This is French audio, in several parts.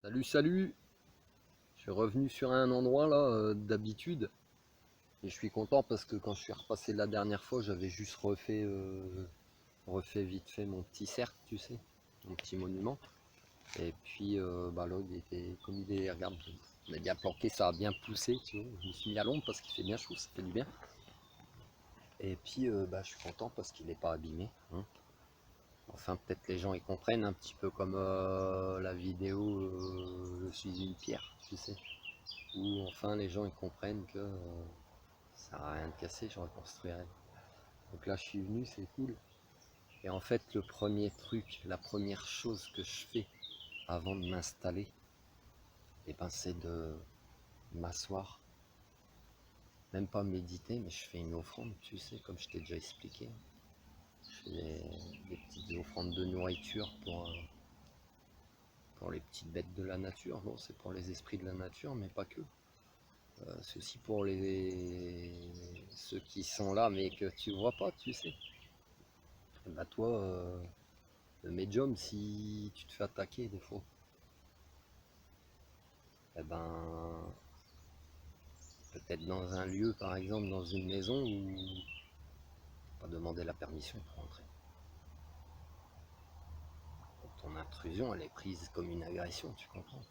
Salut, salut! Je suis revenu sur un endroit là, d'habitude, et je suis content parce que quand je suis repassé la dernière fois, j'avais juste refait vite fait mon petit cercle, tu sais, mon petit monument. Et puis bah là, il était, comme il est, regarde, on a bien planqué, ça a bien poussé, tu vois. Je me suis mis à l'ombre parce qu'il fait bien chaud, ça fait du bien. Et puis bah, je suis content parce qu'il n'est pas abîmé, hein. Enfin, peut-être les gens ils comprennent un petit peu comme la vidéo Je suis une pierre, tu sais. Où enfin les gens ils comprennent que ça sert à rien de casser, je reconstruirai. Donc là je suis venu, c'est cool. Et en fait le premier truc, la première chose que je fais avant de m'installer, et ben c'est de m'asseoir, même pas méditer, mais je fais une offrande, tu sais, comme je t'ai déjà expliqué. Je fais des petites offrandes de nourriture pour les petites bêtes de la nature. Bon, c'est pour les esprits de la nature, mais pas que. C'est aussi pour ceux qui sont là, mais que tu vois pas, tu sais. Et bah toi, le médium, si tu te fais attaquer des fois, eh ben, peut-être dans un lieu, par exemple, dans une maison où pas demander la permission pour entrer. Donc ton intrusion, elle est prise comme une agression, tu comprends?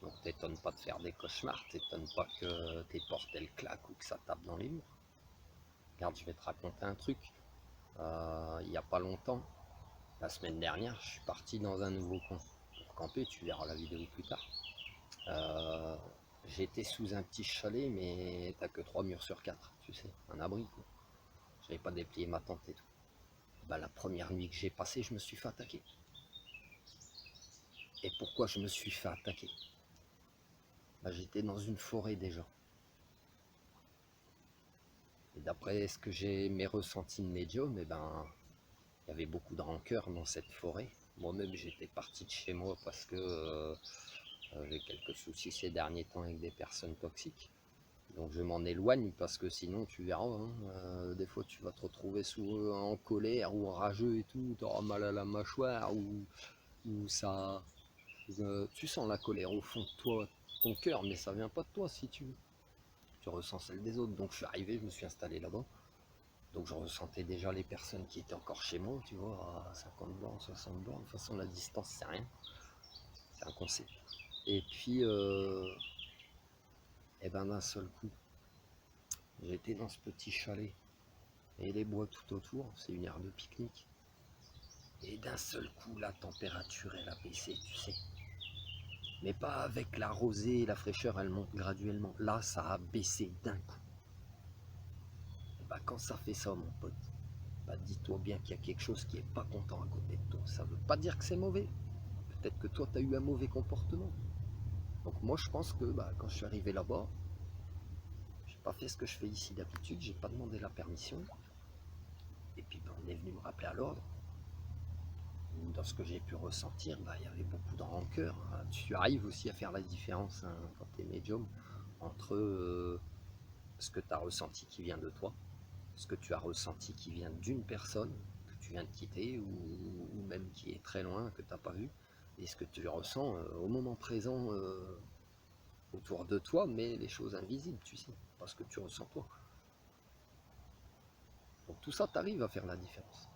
Donc t'étonnes pas de faire des cauchemars, t'étonnes pas que tes portes elles claquent ou que ça tape dans les murs. Regarde, je vais te raconter un truc. Il n'y a pas longtemps, la semaine dernière, je suis parti dans un nouveau coin pour camper, tu verras la vidéo plus tard. Euh, J'étais sous un petit chalet, mais t'as que 3 murs sur 4, tu sais, un abri quoi. J'avais pas déplié ma tente et tout. Bah, la première nuit que j'ai passée, je me suis fait attaquer. Et pourquoi je me suis fait attaquer? Bah, j'étais dans une forêt déjà. Et d'après ce que j'ai mes ressentis de médium, eh ben, il y avait beaucoup de rancœur dans cette forêt. Moi-même, j'étais parti de chez moi parce que j'ai quelques soucis ces derniers temps avec des personnes toxiques. Donc je m'en éloigne parce que sinon tu verras, hein, des fois tu vas te retrouver en colère ou rageux et tout, tu auras mal à la mâchoire ou ça... tu sens la colère au fond de toi, ton cœur, mais ça vient pas de toi si tu veux. Tu ressens celle des autres. Donc je suis arrivé, je me suis installé là-bas. Donc je ressentais déjà les personnes qui étaient encore chez moi, tu vois, à 50 bornes, 60 bornes. De toute façon la distance c'est rien, c'est un concept. Et puis, et ben d'un seul coup, j'étais dans ce petit chalet et les bois tout autour, c'est une aire de pique-nique. Et d'un seul coup, la température, elle a baissé, tu sais. Mais pas avec la rosée, la fraîcheur, elle monte graduellement. Là, ça a baissé d'un coup. Et bah, quand ça fait ça, mon pote, bah, dis-toi bien qu'il y a quelque chose qui est pas content à côté de toi. Ça veut pas dire que c'est mauvais. Peut-être que toi, tu as eu un mauvais comportement. Donc moi, je pense que bah, quand je suis arrivé là-bas, j'ai pas fait ce que je fais ici d'habitude. J'ai pas demandé la permission. Et puis, bah, on est venu me rappeler à l'ordre. Dans ce que j'ai pu ressentir, bah, il y avait beaucoup de rancœur. Tu arrives aussi à faire la différence, hein, quand tu es médium entre ce que tu as ressenti qui vient de toi, ce que tu as ressenti qui vient d'une personne que tu viens de quitter ou même qui est très loin, que tu n'as pas vu, et ce que tu ressens au moment présent autour de toi, mais les choses invisibles, tu sais, parce que tu ressens toi. Donc tout ça, tu arrives à faire la différence.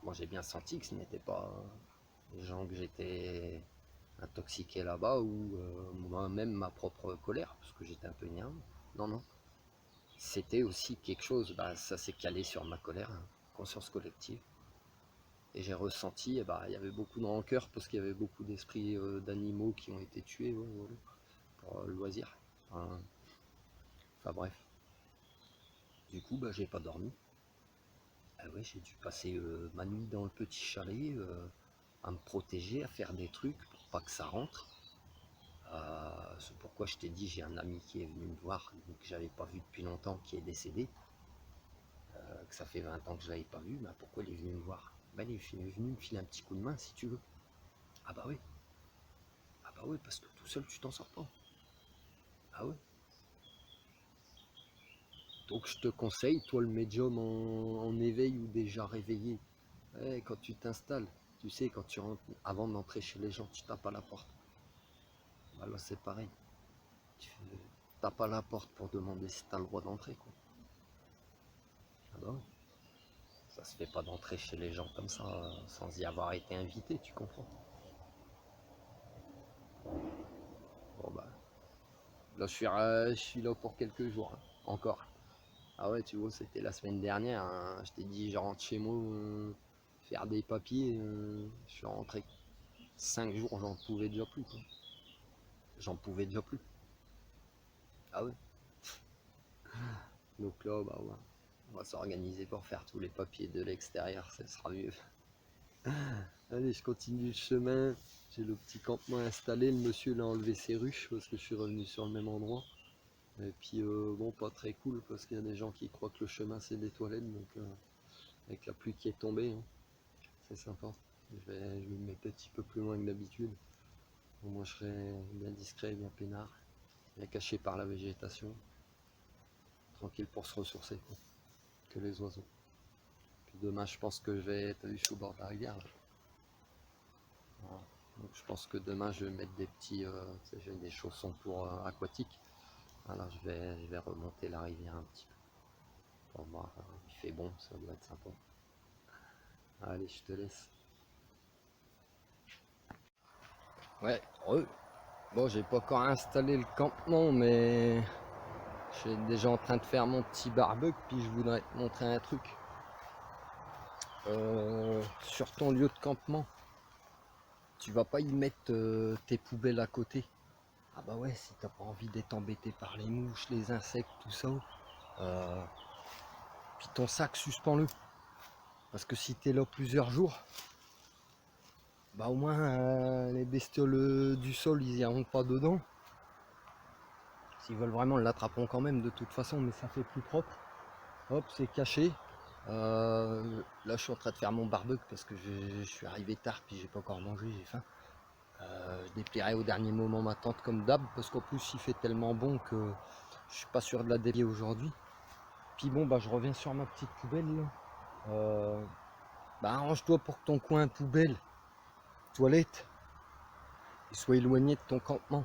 Moi j'ai bien senti que ce n'était pas les gens que j'étais intoxiqué là-bas ou moi-même ma propre colère, parce que j'étais un peu énervé. Non, non. C'était aussi quelque chose, bah, ça s'est calé sur ma colère, hein, conscience collective. Et j'ai ressenti, bah, il y avait beaucoup de rancœur parce qu'il y avait beaucoup d'esprits d'animaux qui ont été tués, ouais, voilà, pour le loisir. Enfin, enfin, bref. Du coup, bah, j'ai pas dormi. Ah ouais, j'ai dû passer ma nuit dans le petit chalet à me protéger, à faire des trucs pour pas que ça rentre. C'est pourquoi je t'ai dit, j'ai un ami qui est venu me voir, que j'avais pas vu depuis longtemps, qui est décédé, que ça fait 20 ans que je l'avais pas vu. Bah, pourquoi il est venu me voir? Bah, il est venu me filer un petit coup de main si tu veux. Ah bah oui, ah bah oui, parce que tout seul tu t'en sors pas. Ah oui. Donc je te conseille, toi le médium en éveil ou déjà réveillé, quand tu t'installes, tu sais, quand tu rentres, avant d'entrer chez les gens, tu tapes à la porte. Bah là c'est pareil. Tu tapes à la porte pour demander si tu as le droit d'entrer, quoi. Ah bah ouais. Ça se fait pas d'entrer chez les gens comme ça sans y avoir été invité, tu comprends? Bon bah là je suis là pour quelques jours, hein, encore. Ah ouais, tu vois, c'était la semaine dernière, hein, je t'ai dit je rentre chez moi faire des papiers, je suis rentré 5 jours, j'en pouvais déjà plus, quoi. J'en pouvais déjà plus. Ah ouais. Donc là, bah ouais, on va s'organiser pour faire tous les papiers de l'extérieur, ça sera mieux. Allez, je continue le chemin. J'ai le petit campement installé. Le monsieur l'a enlevé ses ruches parce que je suis revenu sur le même endroit. Et puis bon, pas très cool parce qu'il y a des gens qui croient que le chemin c'est des toilettes. Donc avec la pluie qui est tombée, hein, c'est sympa. Je vais me mettre un petit peu plus loin que d'habitude. Au moins je serai bien discret, bien peinard, bien caché par la végétation. Tranquille pour se ressourcer, quoi, que les oiseaux. Puis demain je pense que je vais... T'as vu, je suis au bord de la rivière là. Voilà. Donc je pense que demain je vais mettre des petits, tu sais, j'ai des chaussons pour aquatiques. Alors je vais remonter la rivière un petit peu pour voir. Il fait bon, ça doit être sympa. Allez, je te laisse. Ouais, heureux. Bon, j'ai pas encore installé le campement, mais je suis déjà en train de faire mon petit barbecue. Puis je voudrais te montrer un truc. Sur ton lieu de campement, tu vas pas y mettre tes poubelles à côté. Ah bah ouais, si t'as pas envie d'être embêté par les mouches, les insectes, tout ça. Puis ton sac, suspends-le. Parce que si t'es là plusieurs jours, bah au moins les bestioles du sol, ils iront pas dedans. S'ils veulent vraiment, ils l'attraperont quand même de toute façon, mais ça fait plus propre. Hop, c'est caché. Là, je suis en train de faire mon barbecue parce que je suis arrivé tard, puis j'ai pas encore mangé, j'ai faim. Je déplierai au dernier moment ma tente comme d'hab, parce qu'en plus, il fait tellement bon que je suis pas sûr de la déplier aujourd'hui. Puis bon, bah je reviens sur ma petite poubelle là. Bah arrange-toi pour que ton coin poubelle, toilette, il soit éloigné de ton campement.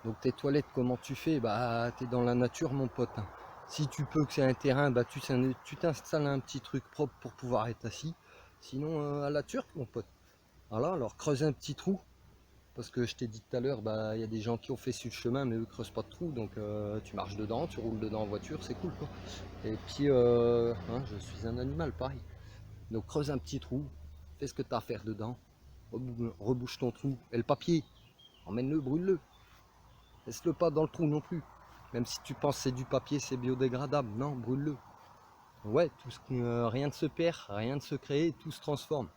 Donc tes toilettes, comment tu fais? Bah t'es dans la nature mon pote, hein. Si tu peux que c'est un terrain, bah tu t'installes un petit truc propre pour pouvoir être assis. Sinon à la turque mon pote. Voilà, alors creuse un petit trou. Parce que je t'ai dit tout à l'heure, bah il y a des gens qui ont fait sur le chemin mais eux creusent pas de trou. Donc tu marches dedans, tu roules dedans en voiture, c'est cool quoi. Et puis hein, je suis un animal pareil. Donc creuse un petit trou, fais ce que tu as à faire dedans, rebouche ton trou. Et le papier, emmène-le, brûle-le. Laisse-le pas dans le trou non plus. Même si tu penses que c'est du papier, c'est biodégradable. Non, brûle-le. Ouais, rien ne se perd, rien ne se crée, tout se transforme.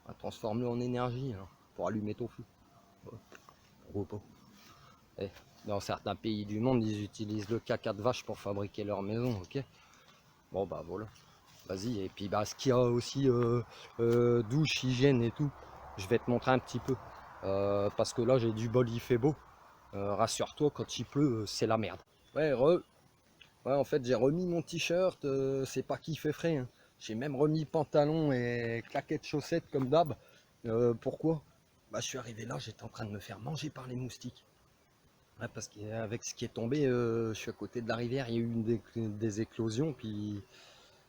Bah, transforme-le en énergie hein, pour allumer ton feu. Ouais, pas. Eh, dans certains pays du monde, ils utilisent le caca de vache pour fabriquer leur maison, ok? Bon bah voilà. Vas-y, et puis bah ce qu'il y a aussi douche, hygiène et tout, je vais te montrer un petit peu. Parce que là j'ai du bol, il fait beau. Rassure-toi, quand il pleut, c'est la merde. Ouais, ouais, en fait j'ai remis mon t-shirt, c'est pas qu'il fait frais, hein. J'ai même remis pantalon et claquettes chaussettes comme d'hab. Pourquoi? Bah je suis arrivé là, j'étais en train de me faire manger par les moustiques. Ouais, parce qu'avec ce qui est tombé, je suis à côté de la rivière, il y a eu des éclosions, puis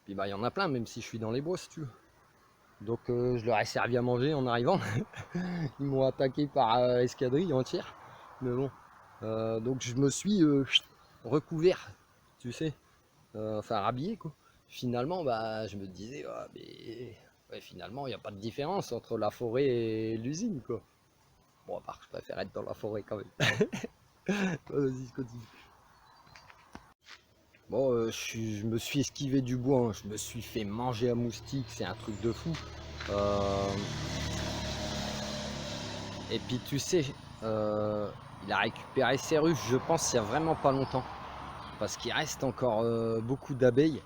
bah il y en a plein, même si je suis dans les bois si tu veux. Donc je leur ai servi à manger en arrivant. Ils m'ont attaqué par escadrille entière. Mais bon. Donc je me suis recouvert, tu sais. Enfin rhabillé quoi. Finalement, bah je me disais, ah, mais ouais, finalement, il n'y a pas de différence entre la forêt et l'usine quoi. Bon, à part que je préfère être dans la forêt quand même. Vas-y, continue. Bon, je me suis esquivé du bois, hein. Je me suis fait manger à moustiques, c'est un truc de fou. Euh, Et puis tu sais, il a récupéré ses ruches, je pense, il y a vraiment pas longtemps. Parce qu'il reste encore beaucoup d'abeilles.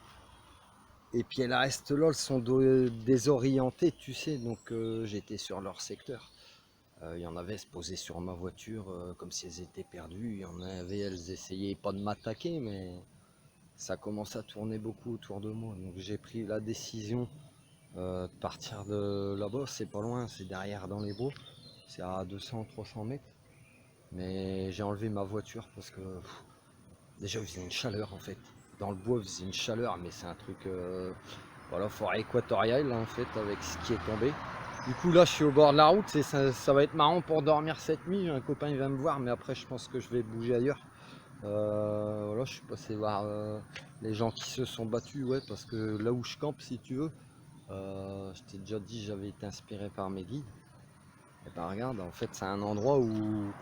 Et puis elles restent là, elles sont désorientées, tu sais, donc j'étais sur leur secteur. Il y en avait se poser sur ma voiture comme si elles étaient perdues. Il y en avait, elles essayaient pas de m'attaquer, mais ça commence à tourner beaucoup autour de moi. Donc j'ai pris la décision de partir de là-bas, c'est pas loin, c'est derrière dans les bois. C'est à 200-300 mètres. Mais j'ai enlevé ma voiture parce que déjà il faisait une chaleur en fait. Dans le bois il faisait une chaleur, mais c'est un truc voilà, forêt équatoriale là, en fait, avec ce qui est tombé. Du coup là je suis au bord de la route, ça va être marrant pour dormir cette nuit. Un copain il va me voir, mais après je pense que je vais bouger ailleurs. Voilà, je suis passé voir les gens qui se sont battus, ouais, parce que là où je campe, si tu veux, je t'ai déjà dit, j'avais été inspiré par mes guides. Et ben regarde, en fait, c'est un endroit où,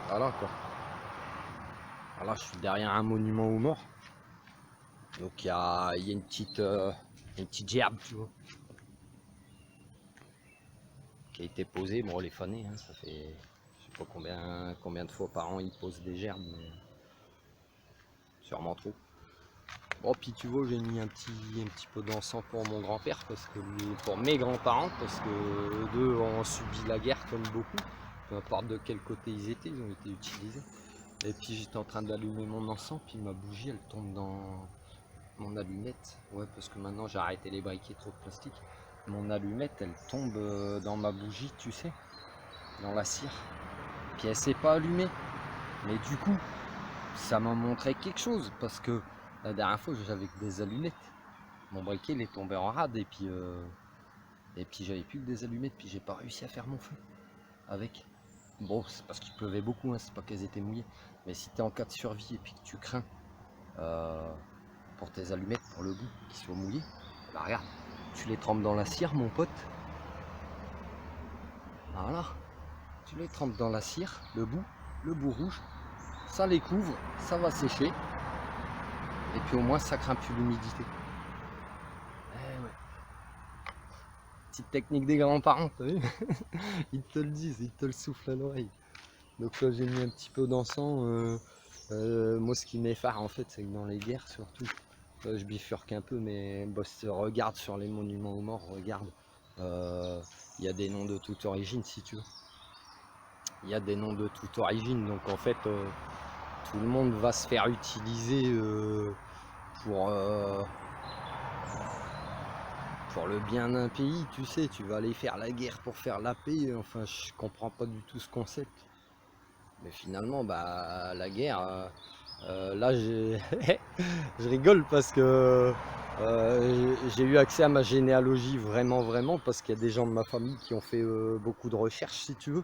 voilà quoi. Alors là, je suis derrière un monument aux morts, donc il y a une petite gerbe, tu vois, qui a été posée. Bon, les fanés, hein, ça fait, je sais pas combien de fois par an ils posent des gerbes, mais sûrement trop. Bon, puis tu vois, j'ai mis un petit peu d'encens pour mon grand-père, parce que pour mes grands-parents, parce que eux ont subi la guerre comme beaucoup, peu importe de quel côté ils étaient, ils ont été utilisés. Et puis j'étais en train d'allumer mon encens, puis ma bougie elle tombe dans mon allumette. Ouais, parce que maintenant j'ai arrêté les briquets trop de plastique. Mon allumette elle tombe dans ma bougie, tu sais, dans la cire. Puis elle s'est pas allumée. Mais du coup, ça m'a montré quelque chose, parce que la dernière fois j'avais que des allumettes. Mon briquet il est tombé en rade et puis j'avais plus que des allumettes, puis j'ai pas réussi à faire mon feu avec. Bon, c'est parce qu'il pleuvait beaucoup, hein, c'est pas qu'elles étaient mouillées. Mais si tu es en cas de survie et puis que tu crains pour tes allumettes, pour le bout, qui soient mouillés, bah regarde, tu les trempes dans la cire, mon pote. Voilà, tu les trempes dans la cire, le bout rouge, ça les couvre, ça va sécher. Et puis au moins ça craint plus l'humidité. Eh ouais. Petite technique des grands-parents, t'as vu? Ils te le disent, ils te le soufflent à l'oreille. Donc là j'ai mis un petit peu d'encens. Moi ce qui m'effare en fait, c'est que dans les guerres surtout, je bifurque un peu, mais regarde sur les monuments aux morts, regarde. Il y a des noms de toute origine si tu veux. Il y a des noms de toute origine, donc en fait tout le monde va se faire utiliser pour le bien d'un pays, tu sais, tu vas aller faire la guerre pour faire la paix, enfin je comprends pas du tout ce concept. Mais finalement, bah la guerre, là je rigole parce que j'ai eu accès à ma généalogie vraiment, parce qu'il y a des gens de ma famille qui ont fait beaucoup de recherches si tu veux.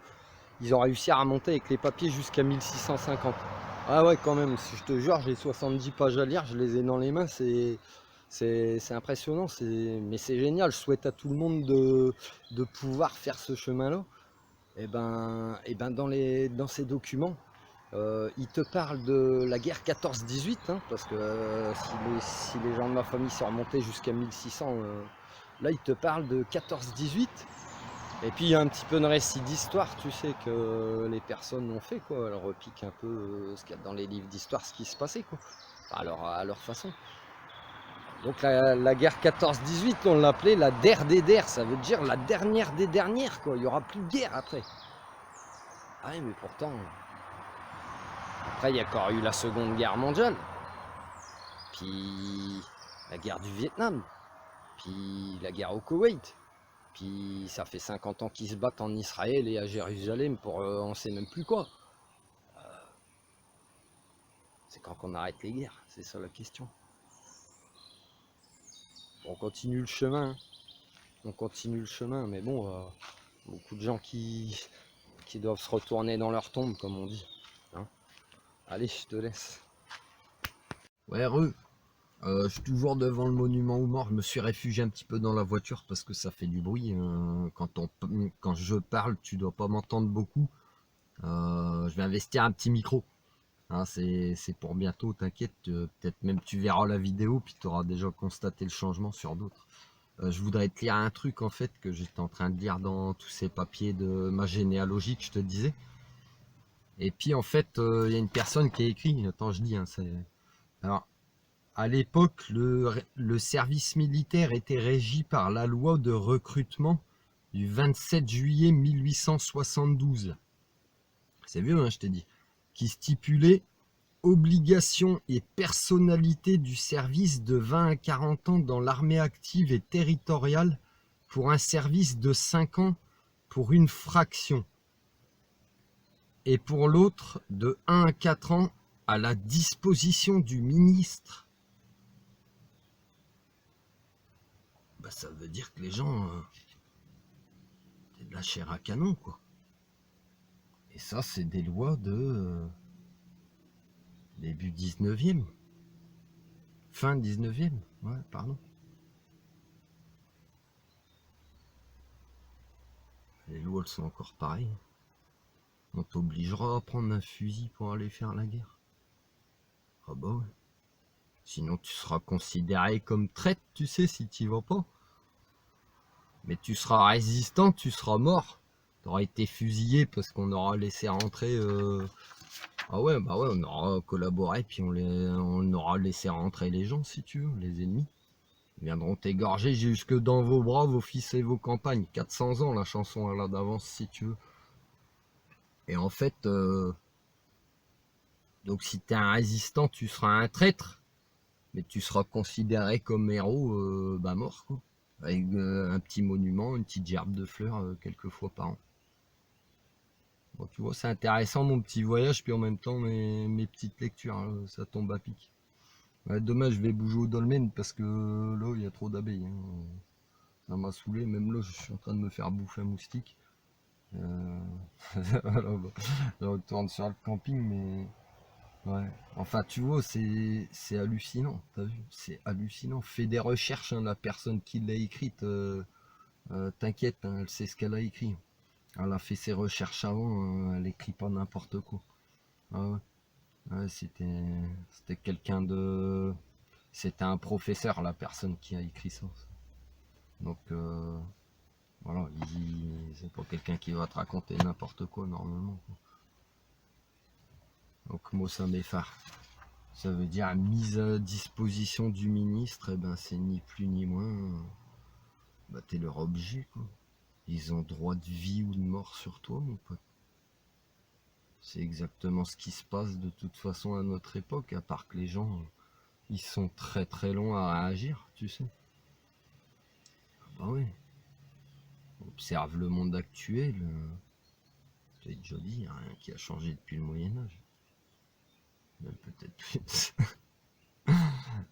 Ils ont réussi à remonter avec les papiers jusqu'à 1650. Ah ouais quand même, si je te jure, j'ai 70 pages à lire, je les ai dans les mains, c'est impressionnant, mais c'est génial. Je souhaite à tout le monde de pouvoir faire ce chemin-là. Et ben dans ces documents, il te parle de la guerre 14-18, hein, parce que si les gens de ma famille sont remontés jusqu'à 1600, là il te parle de 14-18. Et puis il y a un petit peu de récit d'histoire, tu sais, que les personnes ont fait, quoi. Elles repiquent un peu ce qu'il y a dans les livres d'histoire, ce qui se passait, quoi. À leur façon. Donc la guerre 14-18, on l'appelait la der des der, ça veut dire la dernière des dernières, quoi. Il n'y aura plus de guerre après. Ah oui, mais pourtant, après il y a encore eu la Seconde Guerre mondiale, puis la guerre du Vietnam, puis la guerre au Koweït, puis ça fait 50 ans qu'ils se battent en Israël et à Jérusalem pour on sait même plus quoi. C'est quand qu'on arrête les guerres, c'est ça la question. On continue le chemin, mais bon, beaucoup de gens qui doivent se retourner dans leur tombe, comme on dit. Hein. Allez, je te laisse. Ouais, je suis toujours devant le monument aux morts. Je me suis réfugié un petit peu dans la voiture parce que ça fait du bruit. Quand je parle, tu dois pas m'entendre beaucoup. Je vais investir un petit micro. Hein, c'est pour bientôt, t'inquiète. Peut-être même tu verras la vidéo puis tu auras déjà constaté le changement sur d'autres. Je voudrais te lire un truc en fait que j'étais en train de lire dans tous ces papiers de ma généalogie que je te disais. Et puis en fait, il y a une personne qui a écrit, attends je dis, hein, alors à l'époque, le service militaire était régi par la loi de recrutement du 27 juillet 1872. C'est vieux, hein, je t'ai dit. Qui stipulait obligation et personnalité du service de 20 à 40 ans dans l'armée active et territoriale pour un service de 5 ans pour une fraction. et pour l'autre de 1 à 4 ans à la disposition du ministre. Bah, ça veut dire que les gens, c'est de la chair à canon, quoi. Et ça, c'est des lois de début 19e. Fin 19e, ouais, pardon. Les lois, elles sont encore pareilles. On t'obligera à prendre un fusil pour aller faire la guerre. Ah bah ouais. Sinon, tu seras considéré comme traître, tu sais, si tu y vas pas. Mais tu seras résistant, tu seras mort. Tu auras été fusillé parce qu'on aura laissé rentrer... Ah ouais, bah ouais, on aura collaboré, puis on aura laissé rentrer les gens, si tu veux, les ennemis. Ils viendront t'égorger jusque dans vos bras, vos fils et vos campagnes. 400 ans, la chanson là d'avance, si tu veux. Et en fait, donc si t'es un résistant, tu seras un traître, mais tu seras considéré comme héros, bah mort, quoi. Avec un petit monument, une petite gerbe de fleurs, quelques fois par an. Bon, tu vois, c'est intéressant mon petit voyage, puis en même temps mes petites lectures, hein, ça tombe à pic. Ouais, dommage, je vais bouger au dolmen parce que là, il y a trop d'abeilles, hein. Ça m'a saoulé, même là, je suis en train de me faire bouffer un moustique. Alors, bah, je retourne sur le camping, mais ouais. Enfin, tu vois, c'est hallucinant, t'as vu? C'est hallucinant. Fais des recherches, hein, la personne qui l'a écrite, t'inquiète, hein, elle sait ce qu'elle a écrit. Elle a fait ses recherches avant, elle écrit pas n'importe quoi. Ah ouais. Ouais, c'était quelqu'un de... C'était un professeur, la personne qui a écrit ça. Donc, voilà, c'est pas quelqu'un qui va te raconter n'importe quoi, normalement, quoi. Donc, moi, ça m'effare. Ça veut dire mise à disposition du ministre, et ben c'est ni plus ni moins, bah t'es leur objet, quoi. Ils ont droit de vie ou de mort sur toi, mon pote. C'est exactement ce qui se passe de toute façon à notre époque, à part que les gens, ils sont très très longs à réagir, tu sais. Ah bah oui, observe le monde actuel, c'est déjà dit, il n'y a rien qui a changé depuis le Moyen-Âge. Même peut-être plus.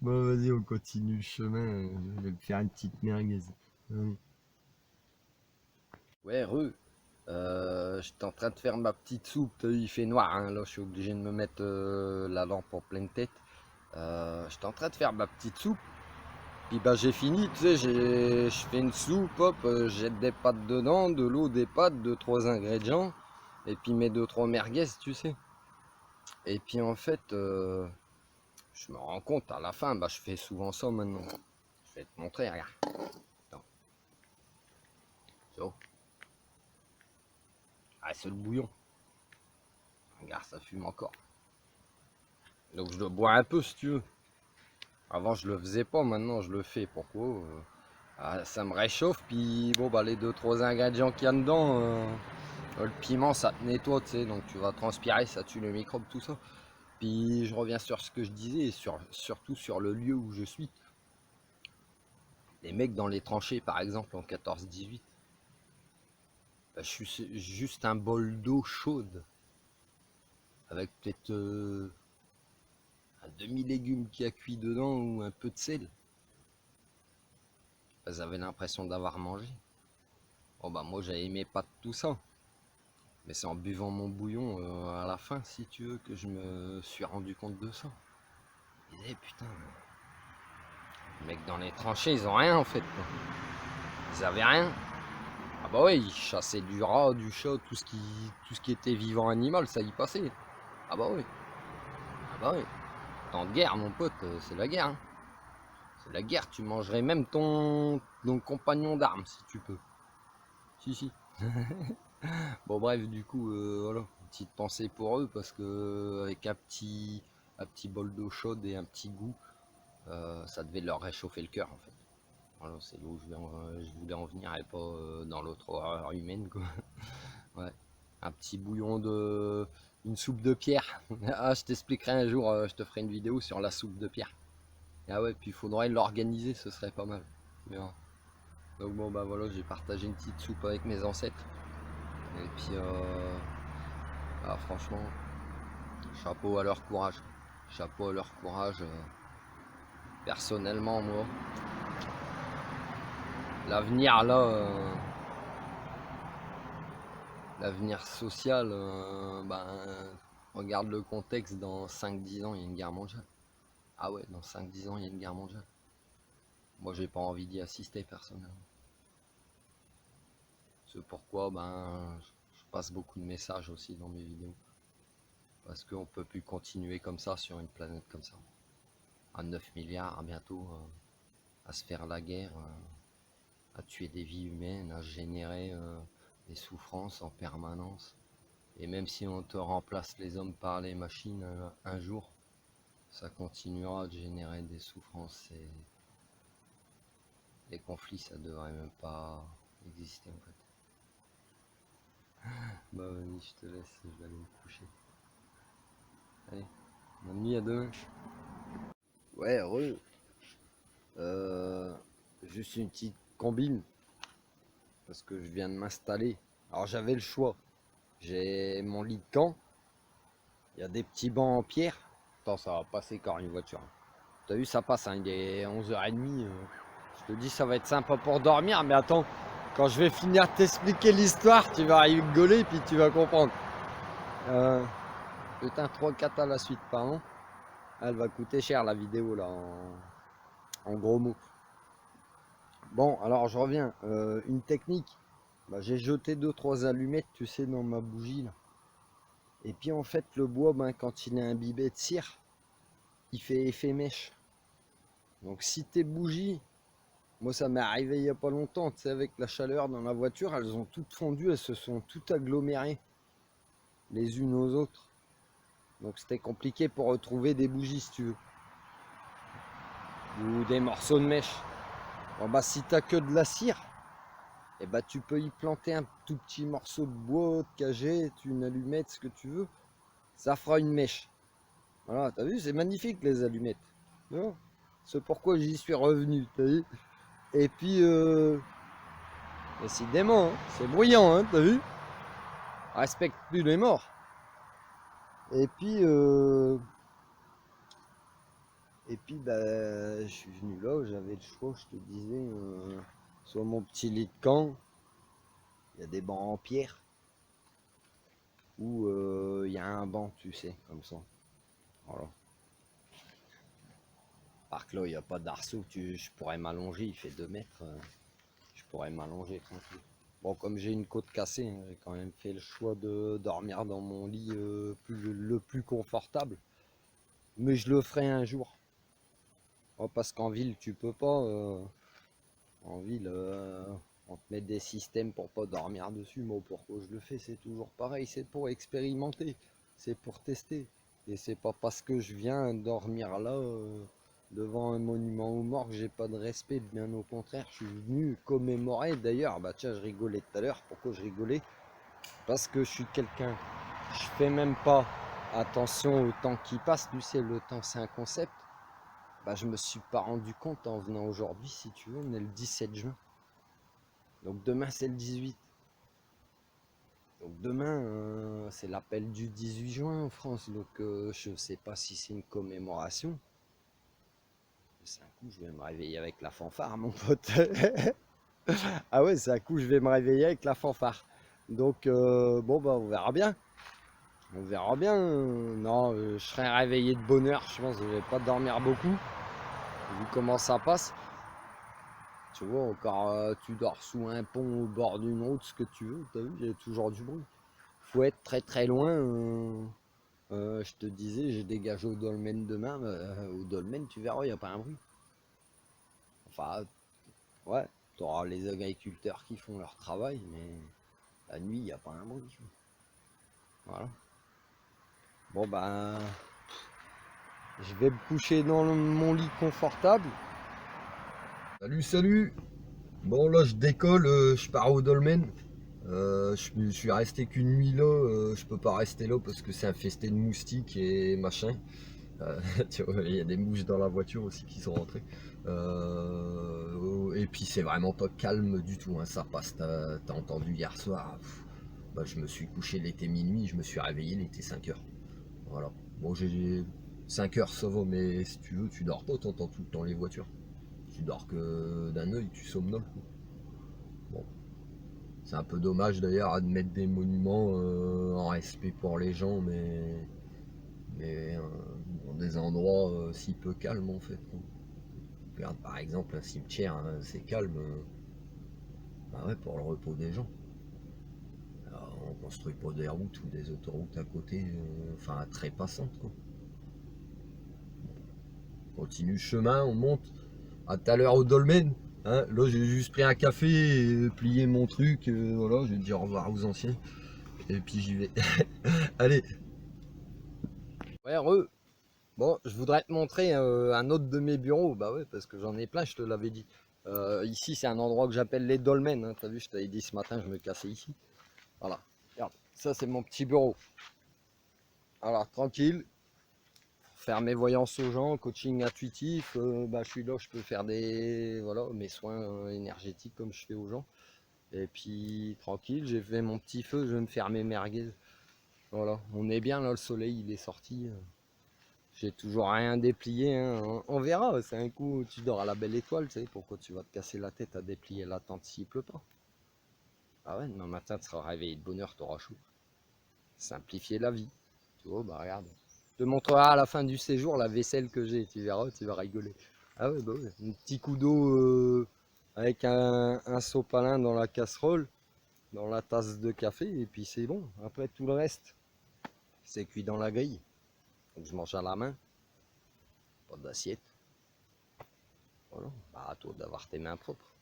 Bon, vas-y, on continue le chemin, je vais me faire une petite merguez. Allez. Ouais, j'étais en train de faire ma petite soupe, t'as vu, il fait noir, hein, là je suis obligé de me mettre la lampe en pleine tête. J'étais en train de faire ma petite soupe, puis bah j'ai fini, tu sais, je fais une soupe, hop, je jette des pâtes dedans, de l'eau, des pâtes, deux, trois ingrédients, et puis mes deux, trois merguez, tu sais. Et puis en fait, je me rends compte à la fin, bah je fais souvent ça maintenant. Je vais te montrer, regarde. Attends. So. Ah, c'est le bouillon. Regarde, ça fume encore. Donc je le bois un peu si tu veux. Avant je le faisais pas, maintenant je le fais. Pourquoi ça me réchauffe, puis bon bah les deux trois ingrédients qu'il y a dedans, le piment ça te nettoie, tu sais, donc tu vas transpirer, ça tue les microbes, tout ça. Puis je reviens sur ce que je disais, et surtout sur le lieu où je suis. Les mecs dans les tranchées par exemple en 14-18, bah, je suis juste un bol d'eau chaude avec peut-être un demi-légume qui a cuit dedans ou un peu de sel. Bah, j'avais l'impression d'avoir mangé. Bon bah moi j'avais aimé pas tout ça. Mais c'est en buvant mon bouillon à la fin, si tu veux, que je me suis rendu compte de ça. Je disais, putain, les mecs dans les tranchées, ils ont rien en fait, quoi. Ils avaient rien. Ah bah ouais, ils chassaient du rat, du chat, tout ce qui était vivant animal, ça y passait. Ah bah ouais, ah bah ouais. Temps de guerre, mon pote, c'est la guerre, hein. C'est la guerre, tu mangerais même ton compagnon d'armes si tu peux. Si, si. Bon bref, du coup, voilà, une petite pensée pour eux parce que avec un petit bol d'eau chaude et un petit goût, ça devait leur réchauffer le cœur en fait. Voilà, c'est là où je voulais en venir et pas dans l'autre horreur humaine quoi. Ouais, un petit bouillon une soupe de pierre. Ah, je t'expliquerai un jour, je te ferai une vidéo sur la soupe de pierre. Ah ouais, puis il faudrait l'organiser, ce serait pas mal. Mais, donc bon bah voilà, j'ai partagé une petite soupe avec mes ancêtres. Et puis Ah, franchement, chapeau à leur courage. Chapeau à leur courage. Personnellement, moi, l'avenir là, l'avenir social, regarde le contexte, dans 5-10 ans, il y a une guerre mondiale. Ah ouais, dans 5-10 ans, il y a une guerre mondiale. Moi, j'ai pas envie d'y assister personnellement. C'est pourquoi je passe beaucoup de messages aussi dans mes vidéos. Parce qu'on peut plus continuer comme ça sur une planète comme ça. À 9 milliards bientôt, à se faire la guerre, à tuer des vies humaines, à générer des souffrances en permanence. Et même si on te remplace les hommes par les machines un jour, ça continuera de générer des souffrances et les conflits, ça devrait même pas exister en fait. Bah vas-y, je te laisse, je vais aller me coucher. Allez, bonne nuit, à demain. Ouais, heureux. Juste une petite combine parce que je viens de m'installer. Alors j'avais le choix. J'ai mon lit de camp. Il y a des petits bancs en pierre. Attends, ça va passer quand une voiture. T'as vu, ça passe, hein, il est 11h30. Je te dis, ça va être sympa pour dormir, mais attends, quand je vais finir de t'expliquer l'histoire, tu vas rigoler puis tu vas comprendre. Putain, 3-4 à la suite, pardon. Elle va coûter cher la vidéo là, en gros mots. Bon, alors je reviens. Une technique. J'ai jeté 2-3 allumettes, tu sais, dans ma bougie là. Et puis en fait, le bois, quand il est imbibé de cire, il fait effet mèche. Donc si tes bougies, moi ça m'est arrivé il n'y a pas longtemps, tu sais, avec la chaleur dans la voiture, elles ont toutes fondu, elles se sont toutes agglomérées les unes aux autres. Donc c'était compliqué pour retrouver des bougies si tu veux. Ou des morceaux de mèche. Bon si t'as que de la cire, et tu peux y planter un tout petit morceau de bois, de cagette, une allumette, ce que tu veux. Ça fera une mèche. Voilà, t'as vu, c'est magnifique les allumettes. C'est pourquoi j'y suis revenu, t'as vu. Et puis, décidément, hein, c'est bruyant, hein, t'as vu. Respecte plus les morts. Et puis, je suis venu là où j'avais le choix, je te disais, sur mon petit lit de camp, il y a des bancs en pierre, où il y a un banc, tu sais, comme ça. Voilà. Par que là, il n'y a pas d'arceau, je pourrais m'allonger, il fait 2 mètres, je pourrais m'allonger tranquille. Bon, comme j'ai une côte cassée, hein, j'ai quand même fait le choix de dormir dans mon lit le plus confortable. Mais je le ferai un jour. Oh, parce qu'en ville, tu peux pas. En ville, on te met des systèmes pour pas dormir dessus. Moi, pourquoi je le fais, c'est toujours pareil. C'est pour expérimenter. C'est pour tester. Et c'est pas parce que je viens dormir là, devant un monument aux morts, que j'ai pas de respect. Bien au contraire, je suis venu commémorer. D'ailleurs, tiens, je rigolais tout à l'heure. Pourquoi je rigolais? Parce que je suis quelqu'un. Je fais même pas attention au temps qui passe. Tu sais, le temps, c'est un concept. Je me suis pas rendu compte en venant aujourd'hui, si tu veux, on est le 17 juin. Donc demain c'est le 18. Donc demain c'est l'appel du 18 juin en France. Donc je sais pas si c'est une commémoration. C'est un coup je vais me réveiller avec la fanfare, mon pote. Ah ouais, c'est un coup je vais me réveiller avec la fanfare. Donc on verra bien. On verra bien. Non, je serai réveillé de bonne heure. Je pense que je vais pas dormir beaucoup. Vu comment ça passe. Tu vois, encore tu dors sous un pont au bord d'une route, ce que tu veux, t'as vu, il y a toujours du bruit. Faut être très très loin. Je te disais, j'ai dégagé au dolmen demain. Au dolmen, tu verras, il n'y a pas un bruit. Enfin, ouais, tu auras les agriculteurs qui font leur travail, mais la nuit, il n'y a pas un bruit. Voilà. Bon, je vais me coucher dans mon lit confortable. Salut, salut. Bon, là, je décolle, je pars au dolmen. Je suis resté qu'une nuit là, je peux pas rester là parce que c'est infesté de moustiques et machin. Tu vois, il y a des mouches dans la voiture aussi qui sont rentrées. Et puis c'est vraiment pas calme du tout, hein, ça passe. T'as entendu hier soir, Bah, je me suis couché, il était minuit, je me suis réveillé, il était 5 heures. Voilà. Bon, j'ai 5 heures, ça va, mais si tu veux, tu dors pas, t'entends tout le temps les voitures. Tu dors que d'un œil, tu somnoles. Bon, c'est un peu dommage d'ailleurs à mettre des monuments en respect pour les gens, mais dans des endroits si peu calmes en fait. Regarde par exemple un cimetière, hein, c'est calme, bah ouais, pour le repos des gens. Alors, on construit pas des routes ou des autoroutes à côté, enfin très passantes quoi. On continue le chemin, on monte. À tout à l'heure au dolmen. Hein, là j'ai juste pris un café et plié mon truc. Voilà, je vais dire au revoir aux anciens. Et puis j'y vais. Allez. Ouais, heureux. Bon, je voudrais te montrer un autre de mes bureaux. Bah ouais, parce que j'en ai plein, je te l'avais dit. Ici, c'est un endroit que j'appelle les dolmens. Hein. T'as vu, je t'avais dit ce matin, je me cassais ici. Voilà. Regarde, ça c'est mon petit bureau. Alors, tranquille. Faire mes voyances aux gens, coaching intuitif. Bah, je suis là, je peux faire voilà, mes soins énergétiques comme je fais aux gens. Et puis tranquille, j'ai fait mon petit feu, je vais me faire mes merguez. Voilà, on est bien là, le soleil il est sorti. J'ai toujours rien déplié, hein. On verra, c'est un coup tu dors à la belle étoile, tu sais, pourquoi tu vas te casser la tête à déplier la tente s'il pleut pas. Ah ouais, demain matin tu seras réveillé de bonne heure, t'auras chaud. Simplifier la vie. Tu vois, bah regarde. Je te montrerai à la fin du séjour la vaisselle que j'ai, tu verras, tu vas rigoler. Ah ouais, bah ouais, un petit coup d'eau avec un sopalin dans la casserole, dans la tasse de café, et puis c'est bon. Après tout le reste, c'est cuit dans la grille. Donc je mange à la main, pas d'assiette. Voilà, bah à toi d'avoir tes mains propres.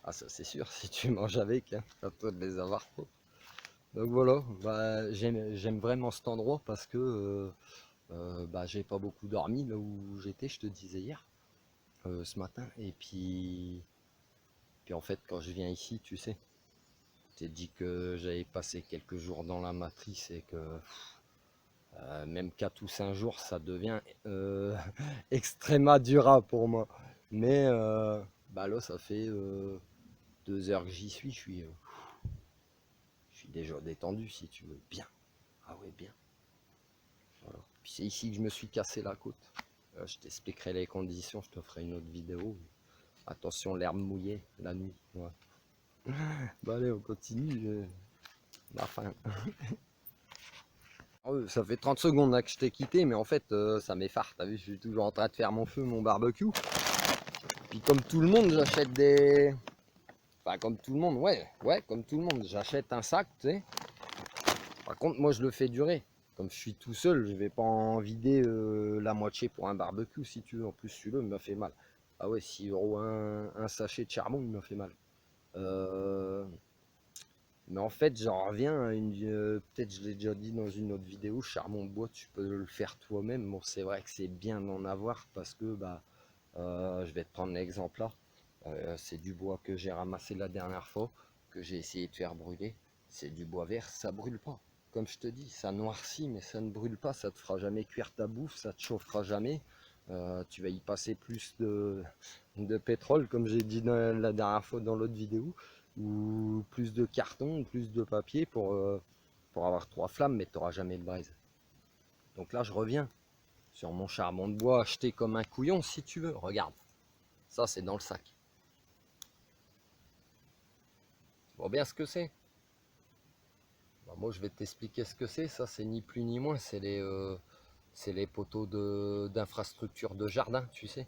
Ah ça c'est sûr, si tu manges avec, hein, à toi de les avoir propres. Donc voilà, bah, j'aime vraiment cet endroit parce que bah, j'ai pas beaucoup dormi là où j'étais, je te disais hier, ce matin. Et puis en fait quand je viens ici, tu sais, je t'ai dit que j'avais passé quelques jours dans la matrice et que même 4 ou 5 jours, ça devient extrêmement durable pour moi. Mais bah là, ça fait 2 heures que j'y suis. Je suis déjà détendu, si tu veux. Bien. Ah ouais, bien. Voilà. Puis c'est ici que je me suis cassé la côte. Je t'expliquerai les conditions, je te ferai une autre vidéo. Attention, l'herbe mouillée la nuit. Ouais. Bah allez, on continue. La fin. Ça fait 30 secondes là, que je t'ai quitté, mais en fait, ça m'effare. T'as vu, je suis toujours en train de faire mon feu, mon barbecue. Puis comme tout le monde, j'achète des... Enfin, comme tout le monde, ouais, comme tout le monde, j'achète un sac, tu sais. Par contre, moi, je le fais durer. Comme je suis tout seul, je vais pas en vider la moitié pour un barbecue, si tu veux. En plus, celui-là, il m'a fait mal. Ah ouais, 6 euros un sachet de charbon, il m'a fait mal. Mais en fait, j'en reviens à peut-être je l'ai déjà dit dans une autre vidéo, charbon de bois, tu peux le faire toi-même. Bon, c'est vrai que c'est bien d'en avoir parce que, bah, je vais te prendre l'exemple là. C'est du bois que j'ai ramassé la dernière fois, que j'ai essayé de faire brûler. C'est du bois vert, ça brûle pas. Comme je te dis, ça noircit, mais ça ne brûle pas, ça te fera jamais cuire ta bouffe, ça te chauffera jamais. Tu vas y passer plus de pétrole, comme j'ai dit la dernière fois dans l'autre vidéo, ou plus de carton, plus de papier pour avoir 3 flammes, mais tu n'auras jamais de braise. Donc là, je reviens sur mon charbon de bois acheté comme un couillon, si tu veux. Regarde, ça c'est dans le sac. Tu vois bien ce que c'est? Bah, moi, je vais t'expliquer ce que c'est. Ça, c'est ni plus ni moins, c'est les poteaux d'infrastructure de jardin, tu sais.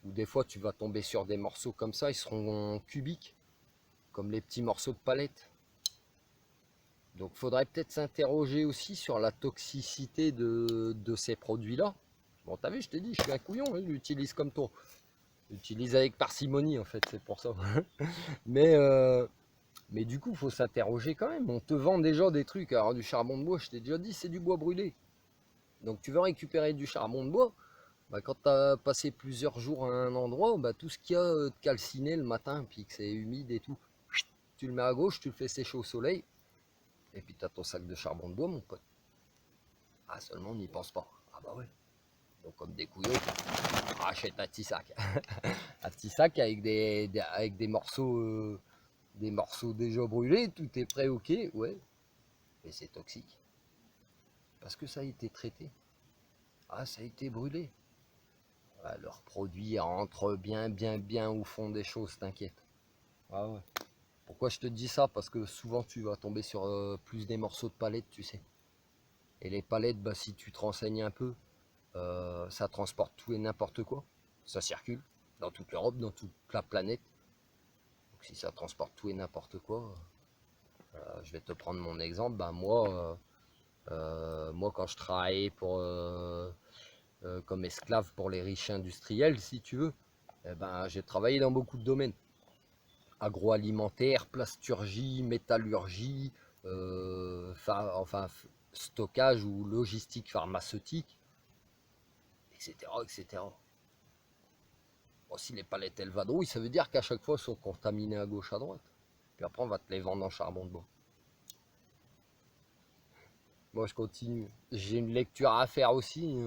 Ou des fois, tu vas tomber sur des morceaux comme ça, ils seront cubiques, comme les petits morceaux de palette. Donc, faudrait peut-être s'interroger aussi sur la toxicité de ces produits-là. Bon, t'as vu, je t'ai dit, je suis un couillon, hein, je l'utilise comme toi. J'utilise avec parcimonie, en fait, c'est pour ça. Mais, mais du coup, il faut s'interroger quand même. On te vend déjà des trucs. Alors, du charbon de bois, je t'ai déjà dit, c'est du bois brûlé. Donc, tu veux récupérer du charbon de bois. Bah, quand tu as passé plusieurs jours à un endroit, bah, tout ce qu'il y a de calciné le matin, puis que c'est humide et tout, tu le mets à gauche, tu le fais sécher au soleil. Et puis, tu as ton sac de charbon de bois, mon pote. Ah, seulement, on n'y pense pas. Ah, bah ouais. Donc, comme des couillons, achète un petit sac. Un petit sac avec des morceaux des morceaux déjà brûlés, tout est prêt, ok, ouais, mais c'est toxique. Parce que ça a été traité. Ah, ça a été brûlé. Ah, leurs produits rentrent bien au fond des choses, t'inquiète. Ah ouais. Pourquoi je te dis ça? Parce que souvent tu vas tomber sur plus des morceaux de palettes, tu sais. Et les palettes, bah, si tu te renseignes un peu, ça transporte tout et n'importe quoi. Ça circule dans toute l'Europe, dans toute la planète. Donc si ça transporte tout et n'importe quoi, je vais te prendre mon exemple. Bah, moi quand je travaillais comme esclave pour les riches industriels, si tu veux, eh ben, j'ai travaillé dans beaucoup de domaines. Agroalimentaire, plasturgie, métallurgie, enfin stockage ou logistique pharmaceutique, etc. etc. Bon, si les palettes elles vadrouillent, ça veut dire qu'à chaque fois elles sont contaminées à gauche à droite. Puis après on va te les vendre en charbon de bois. Moi je continue. J'ai une lecture à faire aussi.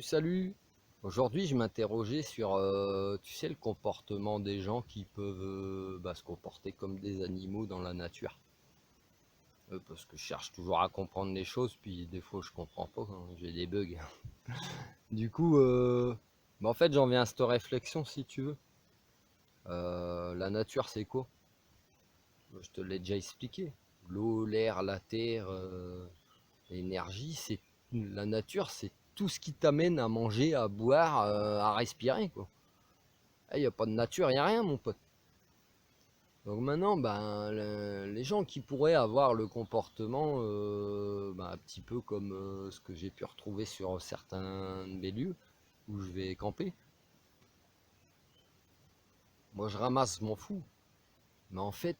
Salut. Aujourd'hui je m'interrogeais sur tu sais le comportement des gens qui peuvent se comporter comme des animaux dans la nature. Parce que je cherche toujours à comprendre les choses, puis des fois je comprends pas, hein, j'ai des bugs. Du coup, en fait j'en viens à cette réflexion si tu veux. La nature c'est quoi? Je te l'ai déjà expliqué. L'eau, l'air, la terre, l'énergie, c'est la nature, c'est tout ce qui t'amène à manger, à boire, à respirer, quoi. Il n'y a pas de nature, il n'y a rien, mon pote. Donc maintenant, les gens qui pourraient avoir le comportement un petit peu comme ce que j'ai pu retrouver sur certains des lieux où je vais camper. Moi, je ramasse, je m'en fous. Mais en fait,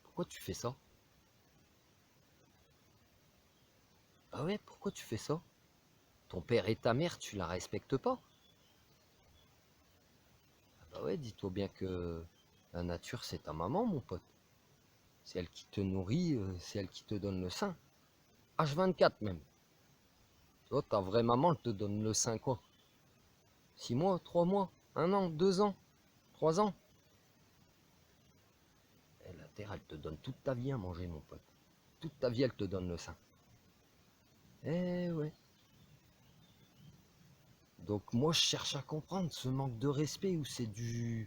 pourquoi tu fais ça? Ah ouais, pourquoi tu fais ça? Ton père et ta mère, tu la respectes pas? Ah bah ouais, dis-toi bien que la nature, c'est ta maman, mon pote. C'est elle qui te nourrit, c'est elle qui te donne le sein. H24 même. Toi, ta vraie maman, elle te donne le sein quoi? 6 mois, 3 mois, 1 an, 2 ans, 3 ans. Et la terre, elle te donne toute ta vie à manger, mon pote. Toute ta vie, elle te donne le sein. Eh ouais. Donc moi, je cherche à comprendre ce manque de respect ou c'est du...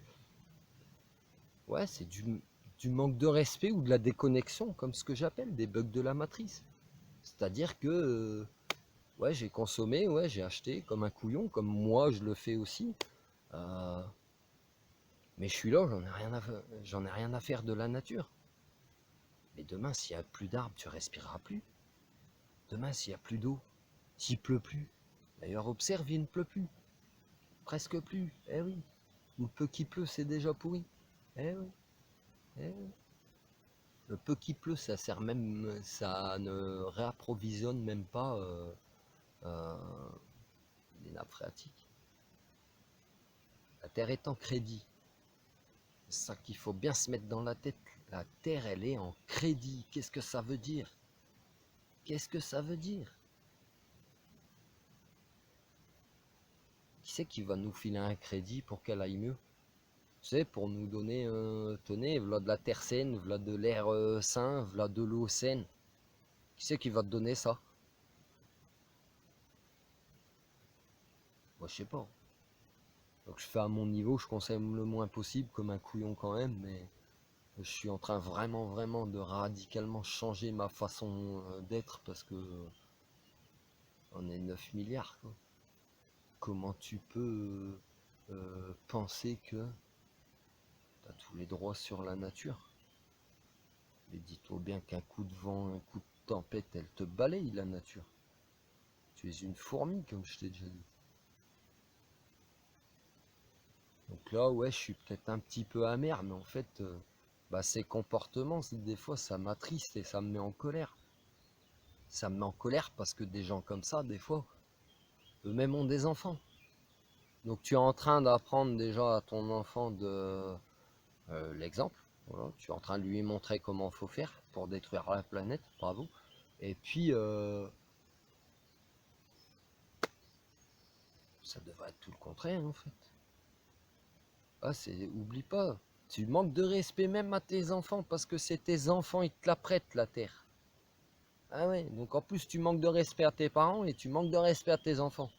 Ouais, c'est du manque de respect ou de la déconnexion, comme ce que j'appelle des bugs de la matrice. C'est-à-dire que, ouais, j'ai consommé, ouais, j'ai acheté comme un couillon, comme moi je le fais aussi. Euh, mais je suis là, j'en ai rien à faire de la nature. Mais demain, s'il n'y a plus d'arbres, tu respireras plus. Demain, s'il n'y a plus d'eau, s'il pleut plus. D'ailleurs, observe, il ne pleut plus. Presque plus. Eh oui. Ou le peu qui pleut, c'est déjà pourri. Eh oui. Eh oui. Le peu qui pleut, ça sert même, ça ne réapprovisionne même pas euh, les nappes phréatiques. La terre est en crédit. C'est ça qu'il faut bien se mettre dans la tête. La terre, elle est en crédit. Qu'est-ce que ça veut dire? Qu'est-ce que ça veut dire? Qui c'est qui va nous filer un crédit pour qu'elle aille mieux? Tu sais, pour nous donner, tenez, voilà de la terre saine, voilà de l'air sain, voilà de l'eau saine. Qui c'est qui va te donner ça? Moi, je sais pas. Donc je fais à mon niveau, je consomme le moins possible, comme un couillon quand même, mais je suis en train vraiment de radicalement changer ma façon d'être parce que on est 9 milliards, quoi. Comment tu peux penser que tu as tous les droits sur la nature? Mais dis-toi bien qu'un coup de vent, un coup de tempête, elle te balaye la nature. Tu es une fourmi, comme je t'ai déjà dit. Donc là, ouais, je suis peut-être un petit peu amer, mais en fait, ces comportements, des fois, ça m'attriste et ça me met en colère. Ça me met en colère parce que des gens comme ça, des fois, eux-mêmes ont des enfants. Donc tu es en train d'apprendre déjà à ton enfant de l'exemple. Voilà, tu es en train de lui montrer comment il faut faire pour détruire la planète. Bravo. Et puis, ça devrait être tout le contraire en fait. Ah, oublie pas. Tu manques de respect même à tes enfants parce que c'est tes enfants, ils te la prêtent la terre. Ah ouais, donc en plus tu manques de respect à tes parents et tu manques de respect à tes enfants.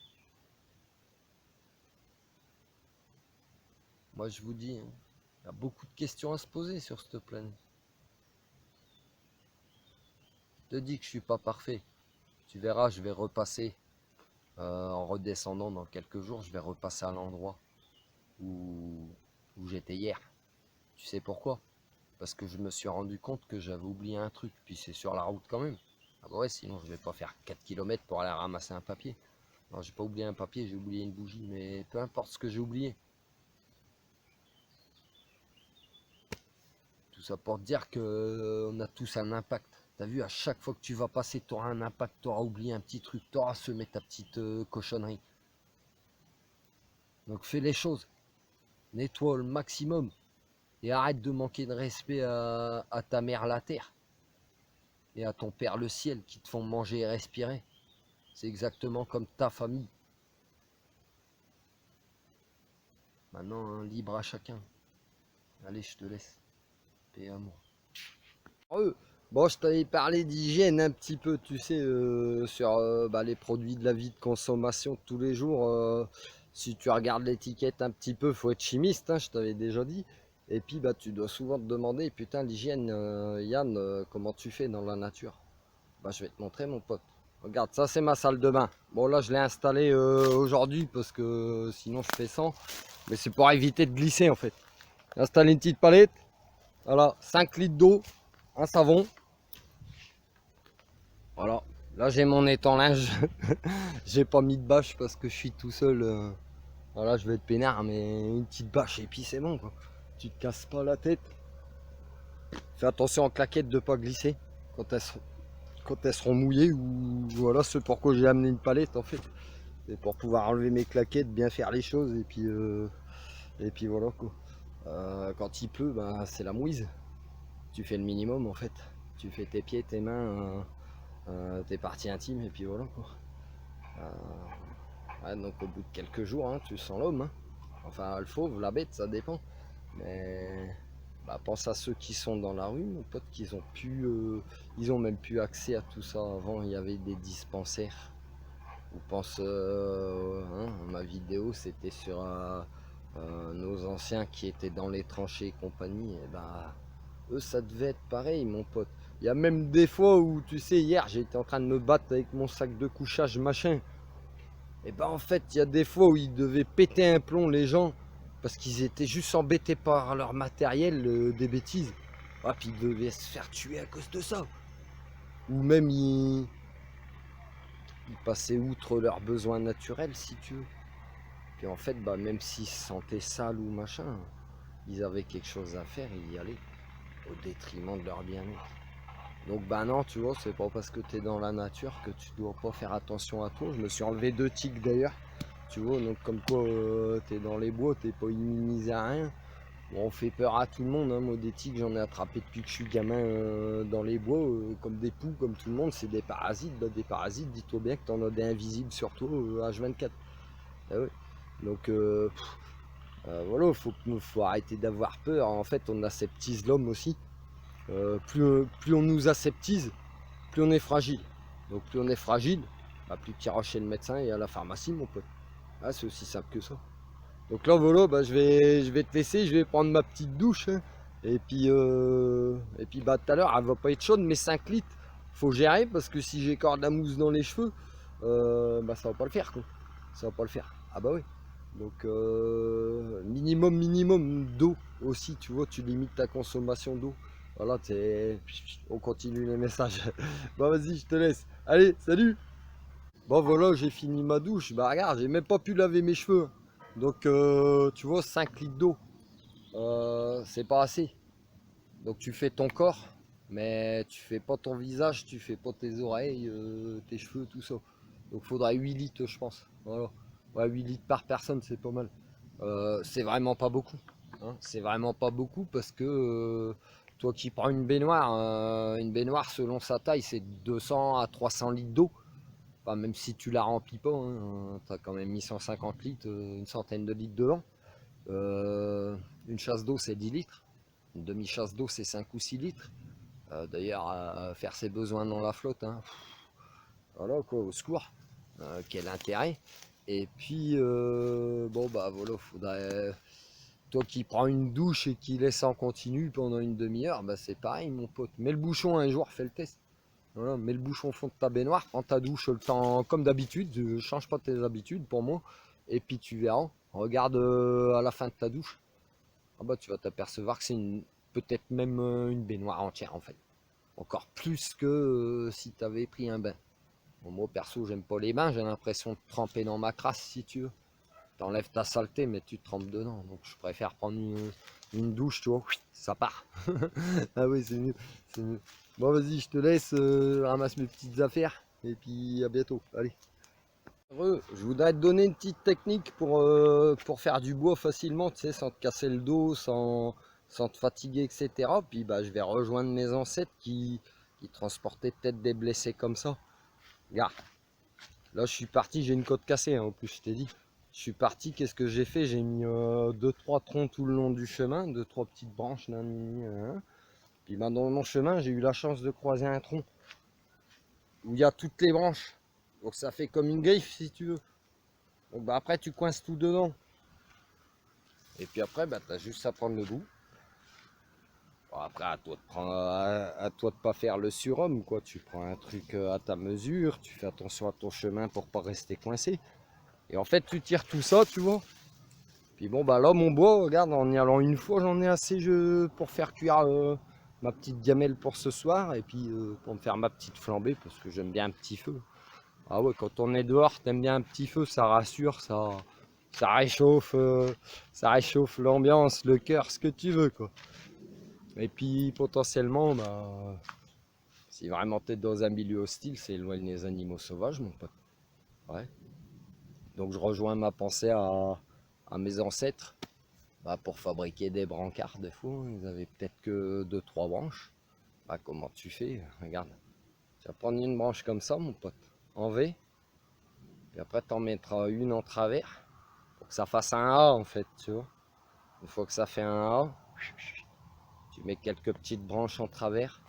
Moi je vous dis, hein, il y a beaucoup de questions à se poser sur cette planète. Je te dis que je suis pas parfait. Tu verras, je vais repasser en redescendant dans quelques jours, je vais repasser à l'endroit où, où j'étais hier. Tu sais pourquoi? Parce que je me suis rendu compte que j'avais oublié un truc, puis c'est sur la route quand même. Ah bah ouais, sinon je vais pas faire 4 km pour aller ramasser un papier. Non, j'ai pas oublié un papier, j'ai oublié une bougie, mais peu importe ce que j'ai oublié. Tout ça pour te dire que on a tous un impact. T'as vu, à chaque fois que tu vas passer, tu auras un impact, tu auras oublié un petit truc, tu auras semé ta petite cochonnerie. Donc fais les choses, nettoie le maximum et arrête de manquer de respect à ta mère la terre et à ton père le ciel qui te font manger et respirer. C'est exactement comme ta famille. Maintenant, hein, libre à chacun. Allez, je te laisse. Paix et amour. Bon, je t'avais parlé d'hygiène un petit peu, tu sais, sur les produits de la vie de consommation de tous les jours. Si tu regardes l'étiquette un petit peu, faut être chimiste, hein, je t'avais déjà dit. Et puis, bah, tu dois souvent te demander, putain, l'hygiène, Yann, comment tu fais dans la nature? Bah, je vais te montrer, mon pote. Regarde, ça, c'est ma salle de bain. Bon, là, je l'ai installée aujourd'hui parce que sinon, je fais sans. Mais c'est pour éviter de glisser, en fait. J'ai installé une petite palette. Voilà, 5 litres d'eau, un savon. Voilà, là j'ai mon étang-linge. J'ai pas mis de bâche parce que je suis tout seul. Voilà, je vais être peinard, mais une petite bâche et puis c'est bon quoi. Tu te casses pas la tête. Fais attention aux claquettes de pas glisser quand elles seront mouillées ou voilà ce pourquoi j'ai amené une palette en fait. C'est pour pouvoir enlever mes claquettes, bien faire les choses et puis voilà quoi. Quand il pleut, ben, c'est la mouise. Tu fais le minimum en fait. Tu fais tes pieds, tes mains, tes parties intimes et puis voilà quoi. Ouais, donc au bout de quelques jours, hein, tu sens l'homme. Hein. Enfin, le fauve, la bête, ça dépend. Mais bah, pense à ceux qui sont dans la rue, mon pote, ils ont même plus accès à tout ça. Avant, il y avait des dispensaires. Ou pense, hein, ma vidéo, c'était sur nos anciens qui étaient dans les tranchées et compagnie. Et bah, eux, ça devait être pareil, mon pote. Il y a même des fois où, tu sais, hier, j'étais en train de me battre avec mon sac de couchage, machin. Et ben en fait, il y a des fois où ils devaient péter un plomb les gens parce qu'ils étaient juste embêtés par leur matériel, des bêtises. Ah, puis ils devaient se faire tuer à cause de ça. Ou même ils passaient outre leurs besoins naturels, si tu veux. Puis en fait, bah, même s'ils se sentaient sales ou machin, ils avaient quelque chose à faire et ils y allaient au détriment de leur bien-être. Donc bah non, tu vois, c'est pas parce que tu es dans la nature que tu dois pas faire attention à toi. Je me suis enlevé 2 tiques d'ailleurs. Tu vois, donc comme quoi t'es dans les bois, t'es pas immunisé à rien. Bon, on fait peur à tout le monde, hein. Moi des tiques j'en ai attrapé depuis que je suis gamin dans les bois, comme des poux, comme tout le monde, c'est des parasites. Bah, des parasites, dis-toi bien que t'en as des invisibles sur toi H24. Ah ouais. Donc voilà, faut arrêter d'avoir peur. En fait, on aseptise l'homme aussi. Plus on nous aseptise, plus on est fragile. Donc plus on est fragile, bah, plus tu iras chez le médecin et à la pharmacie, mon pote. Ah, c'est aussi simple que ça. Donc là, voilà, bah, je vais te laisser, je vais prendre ma petite douche. Hein. Et puis bah, tout à l'heure, elle va pas être chaude, mais 5 litres, faut gérer parce que si j'ai encore de la mousse dans les cheveux, bah, ça va pas le faire. Quoi. Ça va pas le faire. Ah bah oui. Donc minimum d'eau aussi, tu vois, tu limites ta consommation d'eau. Voilà, on continue les messages. Bah vas-y, je te laisse. Allez, salut. Bon voilà, j'ai fini ma douche. Bah regarde, j'ai même pas pu laver mes cheveux. Donc tu vois, 5 litres d'eau, c'est pas assez. Donc tu fais ton corps, mais tu fais pas ton visage, tu fais pas tes oreilles, tes cheveux, tout ça. Donc faudra 8 litres, je pense. Voilà. Ouais, 8 litres par personne, c'est pas mal. C'est vraiment pas beaucoup. Hein. C'est vraiment pas beaucoup parce que toi qui prends une baignoire selon sa taille, c'est 200 à 300 litres d'eau. Enfin, même si tu la remplis pas, hein, tu as quand même mis 150 litres, une centaine de litres dedans. Une chasse d'eau c'est 10 litres. Une demi-chasse d'eau c'est 5 ou 6 litres. D'ailleurs, faire ses besoins dans la flotte, hein. Voilà quoi, au secours. Quel intérêt. Et puis, bon bah voilà, faudrait... Toi qui prends une douche et qui laisse en continu pendant une demi-heure, bah c'est pareil mon pote. Mets le bouchon un jour, fais le test. Voilà, mets le bouchon au fond de ta baignoire, prends ta douche le temps comme d'habitude, change pas tes habitudes pour moi. Et puis tu verras, regarde à la fin de ta douche. Ah bah tu vas t'apercevoir que c'est peut-être même une baignoire entière en fait. Encore plus que si tu avais pris un bain. Bon, moi perso j'aime pas les bains, j'ai l'impression de tremper dans ma crasse si tu veux. T'enlèves ta saleté mais tu te trempes dedans. Donc je préfère prendre une douche, tu vois, ça part. Ah oui c'est mieux, c'est mieux. Bon vas-y je te laisse, ramasse mes petites affaires et puis à bientôt. Allez. Je voudrais te donner une petite technique pour faire du bois facilement, tu sais, sans te casser le dos, sans te fatiguer, etc. Puis bah, je vais rejoindre mes ancêtres qui transportaient peut-être des blessés comme ça. Regarde, là je suis parti, j'ai une côte cassée hein, en plus, je t'ai dit. Je suis parti, qu'est-ce que j'ai fait? J'ai mis 2-3 troncs tout le long du chemin, 2-3 petites branches. Puis bah, dans mon chemin, j'ai eu la chance de croiser un tronc où il y a toutes les branches. Donc ça fait comme une griffe si tu veux. Donc bah, après tu coinces tout dedans. Et puis après, bah, tu as juste à prendre le bout. Bon, après, à toi de pas faire le surhomme, quoi. Tu prends un truc à ta mesure, tu fais attention à ton chemin pour pas rester coincé. Et en fait, tu tires tout ça, tu vois. Puis bon, bah là, mon bois, regarde, en y allant une fois, j'en ai assez pour faire cuire ma petite gamelle pour ce soir. Et puis pour me faire ma petite flambée, parce que j'aime bien un petit feu. Ah ouais, quand on est dehors, t'aimes bien un petit feu, ça rassure, ça réchauffe l'ambiance, le cœur, ce que tu veux, quoi. Et puis potentiellement, bah, si vraiment t'es dans un milieu hostile, c'est éloigner les animaux sauvages, mon pote. Ouais. Donc je rejoins ma pensée à mes ancêtres, bah, pour fabriquer des brancards des fois. Ils avaient peut-être que 2-3 branches. Bah, comment tu fais? Regarde. Tu vas prendre une branche comme ça, mon pote, en V. Puis après, t'en mettras une en travers pour que ça fasse un A en fait, tu vois. Une fois que ça fait un A, tu mets quelques petites branches en travers.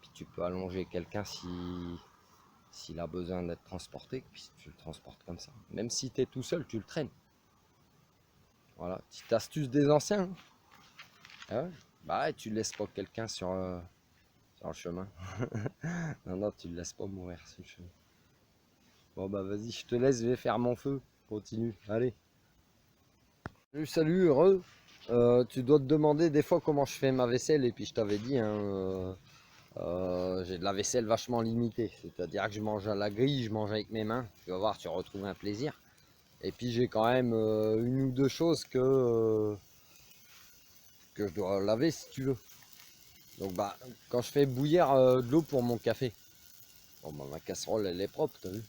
Puis tu peux allonger quelqu'un s'il a besoin d'être transporté, puis tu le transportes comme ça. Même si tu es tout seul, tu le traînes. Voilà, petite astuce des anciens. Hein. Ah ouais. Bah ouais, tu laisses pas quelqu'un sur le chemin. Non, non, tu le laisses pas mourir sur le chemin. Bon bah vas-y, je te laisse, je vais faire mon feu. Continue, allez. Salut, heureux. Tu dois te demander des fois comment je fais ma vaisselle, et puis je t'avais dit, hein, j'ai de la vaisselle vachement limitée. C'est-à-dire que je mange à la grille, je mange avec mes mains. Tu vas voir, tu retrouves un plaisir. Et puis j'ai quand même une ou deux choses que je dois laver si tu veux. Donc bah quand je fais bouillir de l'eau pour mon café, bon bah ma casserole elle est propre, t'as vu.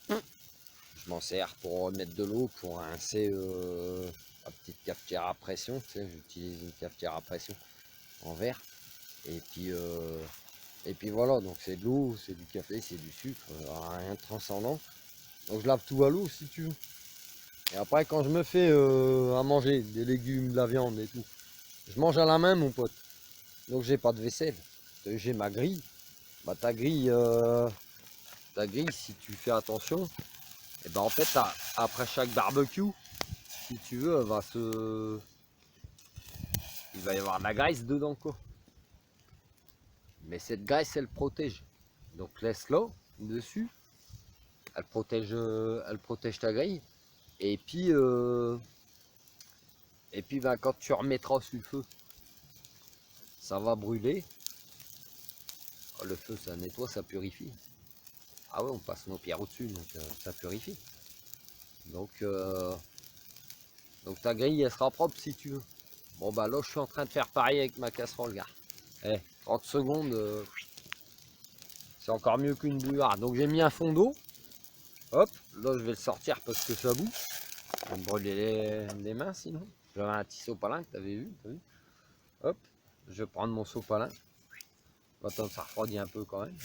Je m'en sers pour mettre de l'eau, pour rincer ma petite cafetière à pression. Tu sais, j'utilise une cafetière à pression en verre. Et puis voilà, donc c'est de l'eau, c'est du café, c'est du sucre, rien de transcendant. Donc je lave tout à l'eau si tu veux. Et après quand je me fais à manger des légumes, de la viande et tout, je mange à la main mon pote. Donc j'ai pas de vaisselle. J'ai ma grille. Bah ta grille si tu fais attention, et ben en fait après chaque barbecue, si tu veux, il va y avoir de la graisse dedans quoi. Mais cette graisse elle protège. Donc laisse-la dessus. Elle protège ta grille. Et puis ben, quand tu remettras sur le feu, ça va brûler. Le feu ça nettoie, ça purifie. Ah ouais, on passe nos pierres au-dessus, donc ça purifie. Donc ta grille elle sera propre si tu veux. Bon bah là je suis en train de faire pareil avec ma casserole, gars. 30 secondes, c'est encore mieux qu'une bouilloire. Donc j'ai mis un fond d'eau. Hop, là je vais le sortir parce que ça boue. Je vais me brûler les mains sinon. J'avais un petit sopalin que t'avais vu, t'as vu. Hop, je vais prendre mon sopalin. Attends, ça refroidit un peu quand même.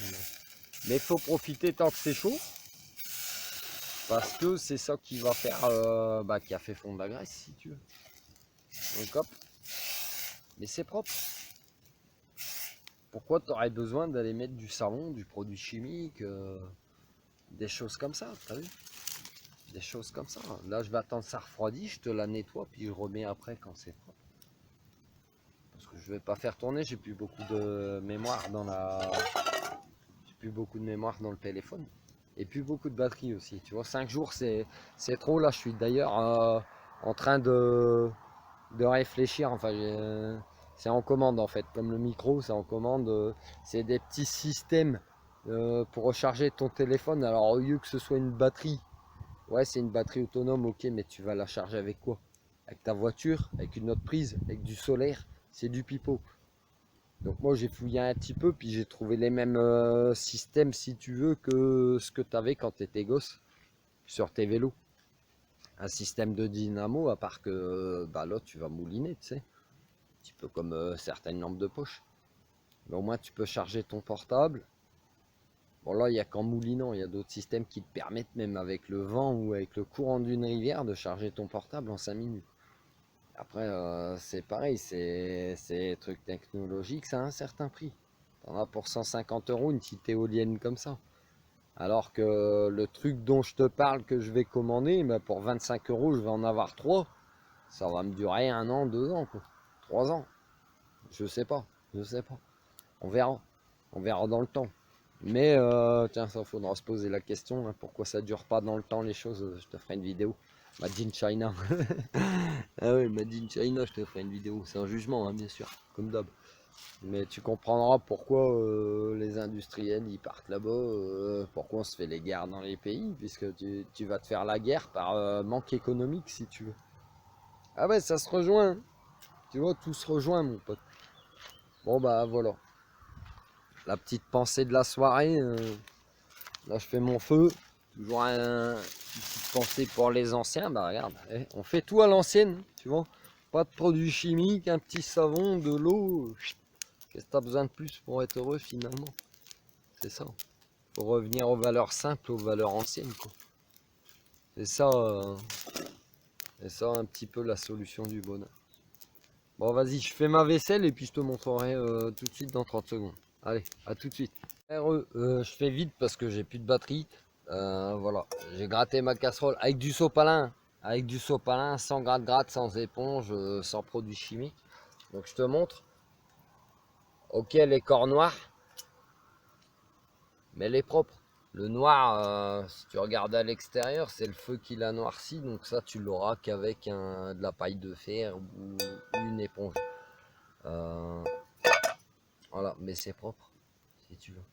Mais il faut profiter tant que c'est chaud. Parce que c'est ça qui va faire, qui a fait fondre la graisse si tu veux. Donc hop, mais c'est propre. Pourquoi tu aurais besoin d'aller mettre du savon, du produit chimique, des choses comme ça, t'as vu? Des choses comme ça. Là, je vais attendre ça refroidit, je te la nettoie, puis je remets après quand c'est propre. Parce que je vais pas faire tourner, j'ai plus beaucoup de mémoire dans j'ai plus beaucoup de mémoire dans le téléphone. Et plus beaucoup de batterie aussi. Tu vois, 5 jours, c'est trop. Là, je suis d'ailleurs en train de réfléchir. Enfin, c'est en commande en fait. Comme le micro, c'est en commande. C'est des petits systèmes pour recharger ton téléphone. Alors, au lieu que ce soit une batterie, ouais, c'est une batterie autonome, ok, mais tu vas la charger avec quoi? Avec ta voiture, avec une autre prise, avec du solaire. C'est du pipeau. Donc moi j'ai fouillé un petit peu, puis j'ai trouvé les mêmes systèmes si tu veux que ce que tu avais quand tu étais gosse sur tes vélos. Un système de dynamo, à part que bah là tu vas mouliner, tu sais, un petit peu comme certaines lampes de poche. Mais au moins tu peux charger ton portable. Bon là il n'y a qu'en moulinant, il y a d'autres systèmes qui te permettent même avec le vent ou avec le courant d'une rivière de charger ton portable en 5 minutes. Après c'est pareil, c'est trucs technologiques, ça a un certain prix. T'en as pour 150 € une petite éolienne comme ça. Alors que le truc dont je te parle que je vais commander, bah pour 25 € je vais en avoir 3. Ça va me durer 1 an, 2 ans, quoi. 3 ans. Je sais pas. Je sais pas. On verra. On verra dans le temps. Mais tiens, ça faudra se poser la question, hein, pourquoi ça dure pas dans le temps les choses. Je te ferai une vidéo. Made in China. Ah oui, Made in China, je te ferai une vidéo. C'est un jugement, hein, bien sûr, comme d'hab. Mais tu comprendras pourquoi les industriels ils partent là-bas, pourquoi on se fait les guerres dans les pays, puisque tu vas te faire la guerre par manque économique si tu veux. Ah ouais, ça se rejoint, tu vois, tout se rejoint mon pote. Bon bah voilà, la petite pensée de la soirée, là je fais mon feu, toujours une petite pensée pour les anciens, bah regarde, on fait tout à l'ancienne, tu vois, pas de produits chimiques, un petit savon, de l'eau, qu'est-ce que t'as besoin de plus pour être heureux finalement? C'est ça. Faut revenir aux valeurs simples, aux valeurs anciennes, quoi. C'est ça un petit peu la solution du bonheur. Bon, vas-y, je fais ma vaisselle et puis je te montrerai tout de suite dans 30 secondes. Allez, à tout de suite. Je fais vite parce que j'ai plus de batterie. Voilà, j'ai gratté ma casserole avec du sopalin. Avec du sopalin, sans gratte-gratte, sans éponge, sans produits chimiques. Donc je te montre. Ok, les corps noirs, mais elle est propre. Le noir, si tu regardes à l'extérieur, c'est le feu qui l'a noirci, donc ça tu l'auras qu'avec de la paille de fer ou une éponge. Euh, voilà, mais c'est propre, si tu veux.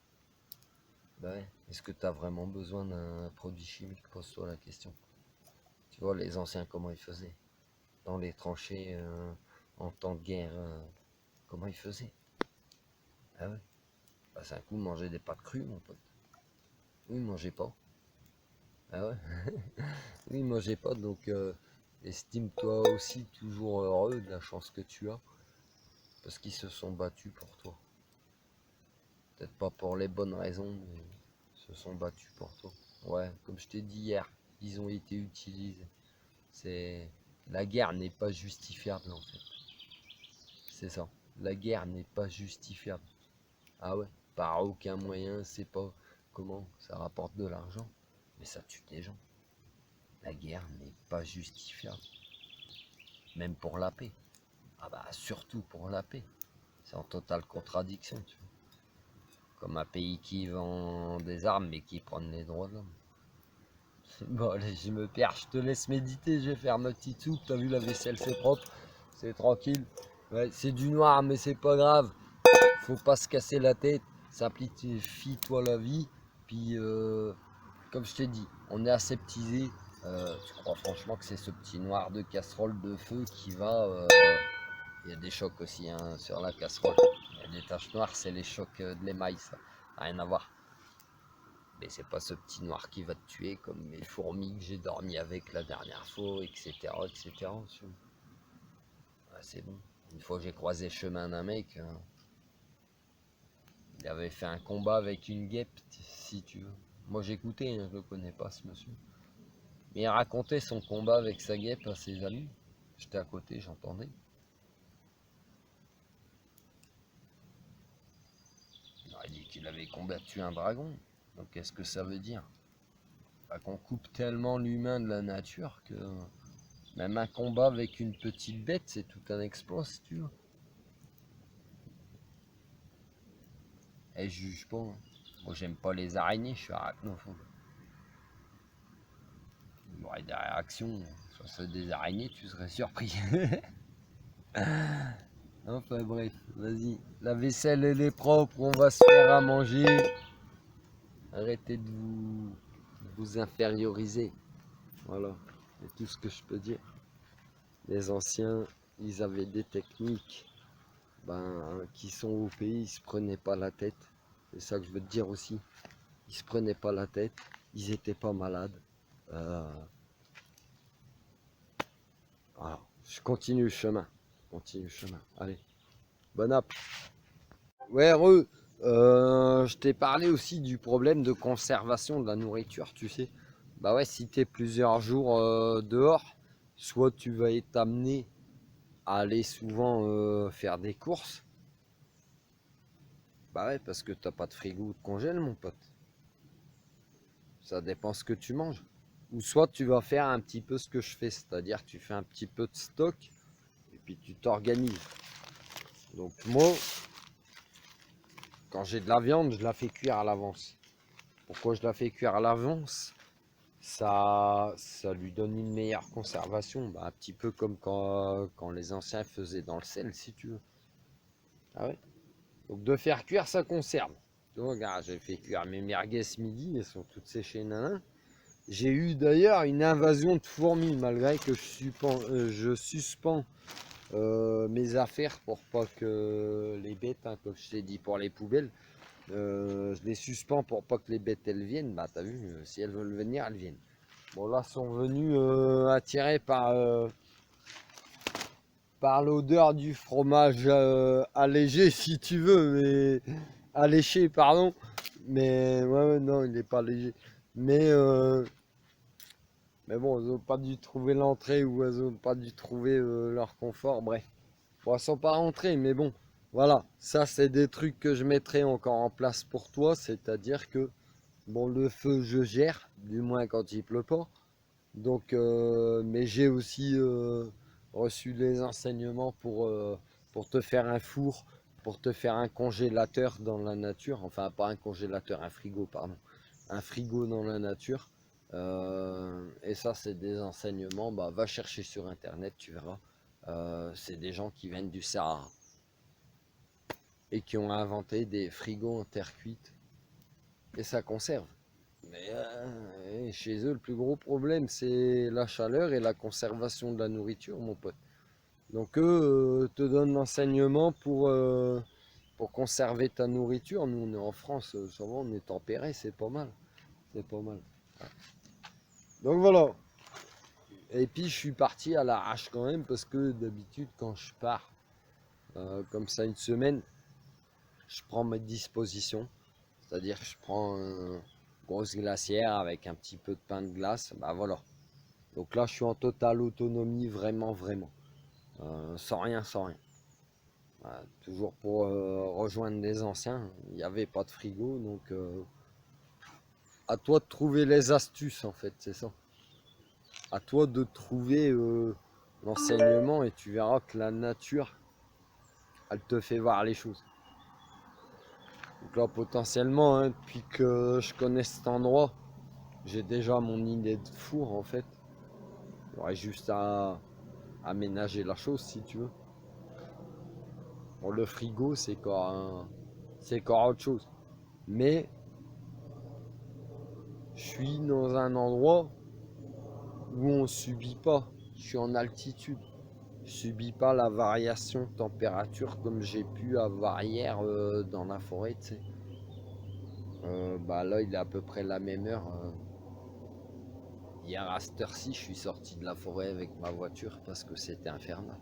Ben ouais. Est-ce que tu as vraiment besoin d'un produit chimique? Pose-toi la question. Tu vois, les anciens, comment ils faisaient? Dans les tranchées, en temps de guerre, comment ils faisaient? Ah ouais, bah, c'est un coup de manger des pâtes crues, mon pote. Oui, mangez pas. Ah ouais. Oui, moi j'ai pas, donc estime-toi aussi toujours heureux de la chance que tu as, parce qu'ils se sont battus pour toi. Peut-être pas pour les bonnes raisons, mais ils se sont battus pour toi. Ouais, comme je t'ai dit hier, ils ont été utilisés. C'est La guerre n'est pas justifiable en fait. C'est ça. La guerre n'est pas justifiable. Ah ouais, par aucun moyen, c'est pas comment ça rapporte de l'argent, mais ça tue des gens. La guerre n'est pas justifiable. Même pour la paix. Ah bah surtout pour la paix. C'est en totale contradiction, tu vois. Comme un pays qui vend des armes mais qui prend les droits de l'homme. Bon allez, je me perds, je te laisse méditer, je vais faire ma petite soupe, t'as vu la vaisselle c'est propre, c'est tranquille. Ouais, c'est du noir mais c'est pas grave, faut pas se casser la tête, simplifie-toi la vie. Puis comme je t'ai dit, on est aseptisé. Tu crois franchement que c'est ce petit noir de casserole de feu qui va... il y a des chocs aussi hein, sur la casserole. Il y a des taches noires, c'est les chocs de l'émail, ça. Rien à voir. Mais c'est pas ce petit noir qui va te tuer comme mes fourmis que j'ai dormi avec la dernière fois, etc. etc. Ouais, c'est bon. Une fois j'ai croisé le chemin d'un mec, il avait fait un combat avec une guêpe, si tu veux. Moi j'écoutais, hein, je le connais pas ce monsieur. Mais il racontait son combat avec sa guêpe à ses amis. J'étais à côté, j'entendais. Il aurait dit qu'il avait combattu un dragon. Donc qu'est-ce que ça veut dire? Bah, qu'on coupe tellement l'humain de la nature que même un combat avec une petite bête, c'est tout un exploit si tu veux. Et je juge pas, hein. Moi j'aime pas les araignées, je suis arachnophobe. Il y aurait des réactions, sur ceux des araignées, tu serais surpris. Enfin bref, vas-y. La vaisselle elle est propre, on va se faire à manger. Arrêtez de vous inférioriser. Voilà, c'est tout ce que je peux dire. Les anciens, ils avaient des techniques qui sont au pays, ils se prenaient pas la tête. C'est ça que je veux te dire aussi. Ils se prenaient pas la tête, ils étaient pas malades. Euh, voilà. Je continue le chemin. Allez, bon app. Ouais, je t'ai parlé aussi du problème de conservation de la nourriture, tu sais. Bah ouais, si t'es plusieurs jours dehors, soit tu vas être amené à aller souvent faire des courses. Bah ouais, parce que t'as pas de frigo ou de congèle, mon pote. Ça dépend ce que tu manges. Ou soit tu vas faire un petit peu ce que je fais, c'est-à-dire tu fais un petit peu de stock et puis tu t'organises. Donc moi, quand j'ai de la viande, je la fais cuire à l'avance. Pourquoi je la fais cuire à l'avance? Ça lui donne une meilleure conservation, un petit peu comme quand les anciens faisaient dans le sel, si tu veux. Ah ouais. Donc de faire cuire, ça conserve. Tu vois, regarde, j'ai fait cuire mes merguez ce midi, elles sont toutes séchées, nanan. J'ai eu d'ailleurs une invasion de fourmis, malgré que je suspends mes affaires pour pas que les bêtes, hein, comme je t'ai dit pour les poubelles, je les suspends pour pas que les bêtes elles viennent. Bah t'as vu, si elles veulent venir, elles viennent. Bon là sont venus attirés par l'odeur du fromage allégé si tu veux, mais alléché pardon. Mais ouais, non il n'est pas léger. Mais bon, elles n'ont pas dû trouver l'entrée ou elles n'ont pas dû trouver leur confort, bref. Bon, elles sont pas rentrées, mais bon, voilà. Ça, c'est des trucs que je mettrai encore en place pour toi, c'est-à-dire que, bon, le feu, je gère, du moins quand il pleut pas. Donc, mais j'ai aussi reçu les enseignements pour te faire un four, pour te faire un congélateur dans la nature. Enfin, pas un congélateur, un frigo, pardon. Un frigo dans la nature. Et ça, c'est des enseignements. Bah, va chercher sur Internet, tu verras. C'est des gens qui viennent du Sahara et qui ont inventé des frigos en terre cuite. Et ça conserve. Mais chez eux, le plus gros problème, c'est la chaleur et la conservation de la nourriture, mon pote. Donc eux te donnent l'enseignement pour conserver ta nourriture. Nous, on est en France, souvent on est tempéré, c'est pas mal. C'est pas mal. Donc voilà. Et puis je suis parti à l'arrache quand même, parce que d'habitude, quand je pars comme ça une semaine, je prends mes dispositions. C'est-à-dire que je prends une grosse glacière avec un petit peu de pain de glace. Bah voilà. Donc là, je suis en totale autonomie, vraiment, vraiment. Sans rien, sans rien. Toujours pour rejoindre les anciens. Il n'y avait pas de frigo, donc à toi de trouver les astuces, en fait, c'est ça. À toi de trouver l'enseignement et tu verras que la nature, elle te fait voir les choses. Donc là, potentiellement, hein, depuis que je connais cet endroit, j'ai déjà mon idée de four, en fait. Il y aurait juste à aménager la chose, si tu veux. Bon, le frigo, c'est encore autre chose. Mais je suis dans un endroit où on subit pas. Je suis en altitude. Je subis pas la variation de température comme j'ai pu avoir hier dans la forêt, tu sais. Bah là, il est à peu près la même heure. Hier à cette heure-ci, je suis sorti de la forêt avec ma voiture parce que c'était infernal.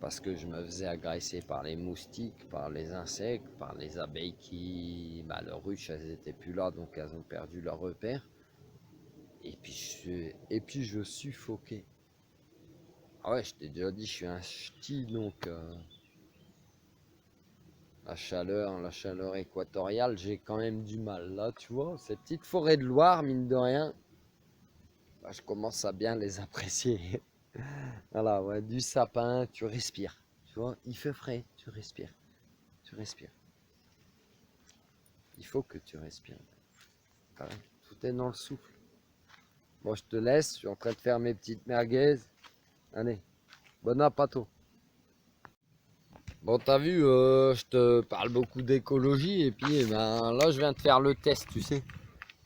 Parce que je me faisais agresser par les moustiques, par les insectes, par les abeilles qui... Bah, leurs ruches, elles étaient plus là, donc elles ont perdu leur repère. Et puis je suffoquais. Ah ouais, je t'ai déjà dit, je suis un ch'ti, donc la chaleur équatoriale, j'ai quand même du mal. Là, tu vois, ces petites forêts de Loire, mine de rien, bah, je commence à bien les apprécier. Voilà, ouais, du sapin, tu respires. Tu vois, il fait frais, tu respires. Tu respires. Il faut que tu respires. Ah ouais, tout est dans le souffle. Bon, je te laisse, je suis en train de faire mes petites merguez. Allez, bon appétit. Bon, t'as vu, je te parle beaucoup d'écologie et puis eh ben, là, je viens de faire le test, tu sais.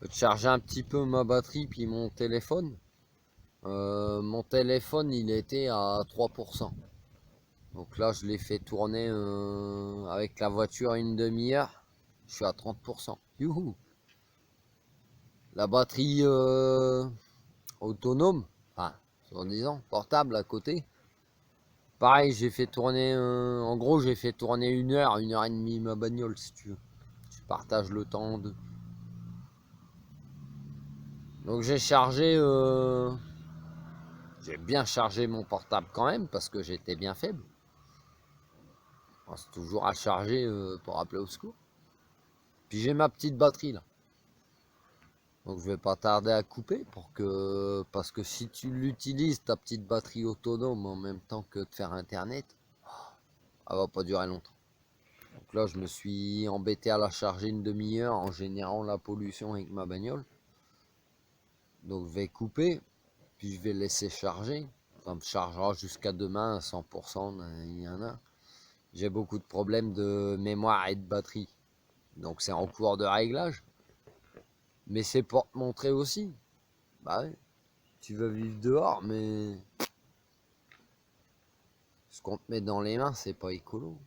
De charger un petit peu ma batterie puis mon téléphone. Mon téléphone, il était à 3%. Donc là, je l'ai fait tourner avec la voiture une demi-heure. Je suis à 30%. Youhou! La batterie autonome, enfin, soi-disant, portable à côté. Pareil, j'ai fait tourner, en gros, j'ai fait tourner une heure et demie ma bagnole, si tu veux. Tu partages le temps de. Donc j'ai bien chargé mon portable quand même, parce que j'étais bien faible. On pense toujours à charger pour appeler au secours. Puis j'ai ma petite batterie là. Donc je vais pas tarder à couper parce que si tu l'utilises ta petite batterie autonome en même temps que de faire internet, elle va pas durer longtemps. Donc là je me suis embêté à la charger une demi-heure en générant la pollution avec ma bagnole. Donc je vais couper, puis je vais laisser charger. Ça me chargera jusqu'à demain à 100%, il y en a. J'ai beaucoup de problèmes de mémoire et de batterie. Donc c'est en cours de réglage. Mais c'est pour te montrer aussi. Bah ouais, tu veux vivre dehors, mais ce qu'on te met dans les mains, c'est pas écolo.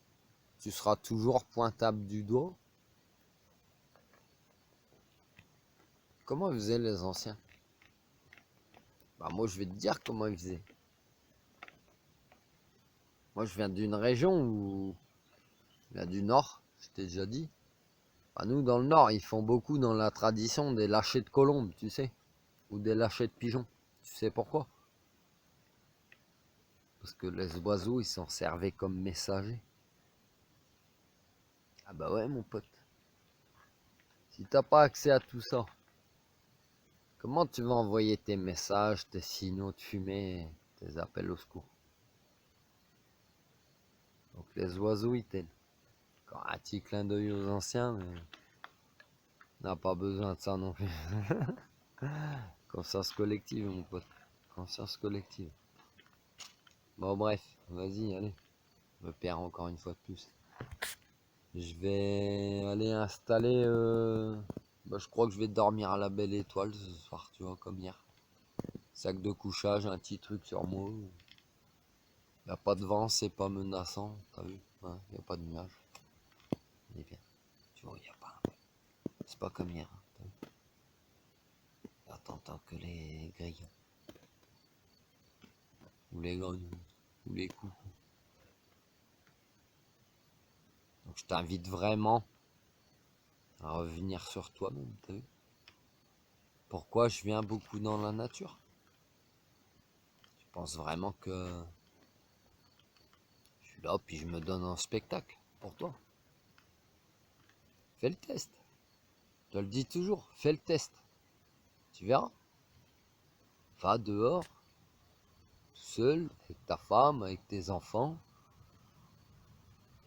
Tu seras toujours pointable du doigt. Comment ils faisaient les anciens? Bah moi je vais te dire comment ils faisaient. Moi je viens d'une région où... Je viens du nord, je t'ai déjà dit. Bah, nous dans le nord, ils font beaucoup dans la tradition des lâchers de colombes, tu sais. Ou des lâchers de pigeons. Tu sais pourquoi? Parce que les oiseaux, ils s'en servaient comme messagers. Ah bah ouais mon pote. Si t'as pas accès à tout ça, comment tu vas envoyer tes messages, tes signaux de fumée, tes appels au secours? Donc les oiseaux, ils t'aident. Encore un petit clin d'œil aux anciens, mais on n'a pas besoin de ça non plus. Conscience collective, mon pote. Conscience collective. Bon bref, vas-y, allez. Je me perds encore une fois de plus. Je vais aller installer... Bah, je crois que je vais dormir à la belle étoile ce soir, tu vois, comme hier. Sac de couchage, un petit truc sur moi. Il n'y a pas de vent, c'est pas menaçant, t'as vu? Il n'y a pas de nuages. Il est bien. Tu vois, il n'y a pas. C'est pas comme hier. Là, t'entends que les grillons. Ou les grenouilles. Ou les coucous. Donc je t'invite vraiment à revenir sur toi-même, t'as vu? Pourquoi je viens beaucoup dans la nature? Je pense vraiment que je suis là, puis je me donne un spectacle pour toi. Fais le test. Je te le dis toujours, fais le test. Tu verras. Va dehors, seul, avec ta femme, avec tes enfants.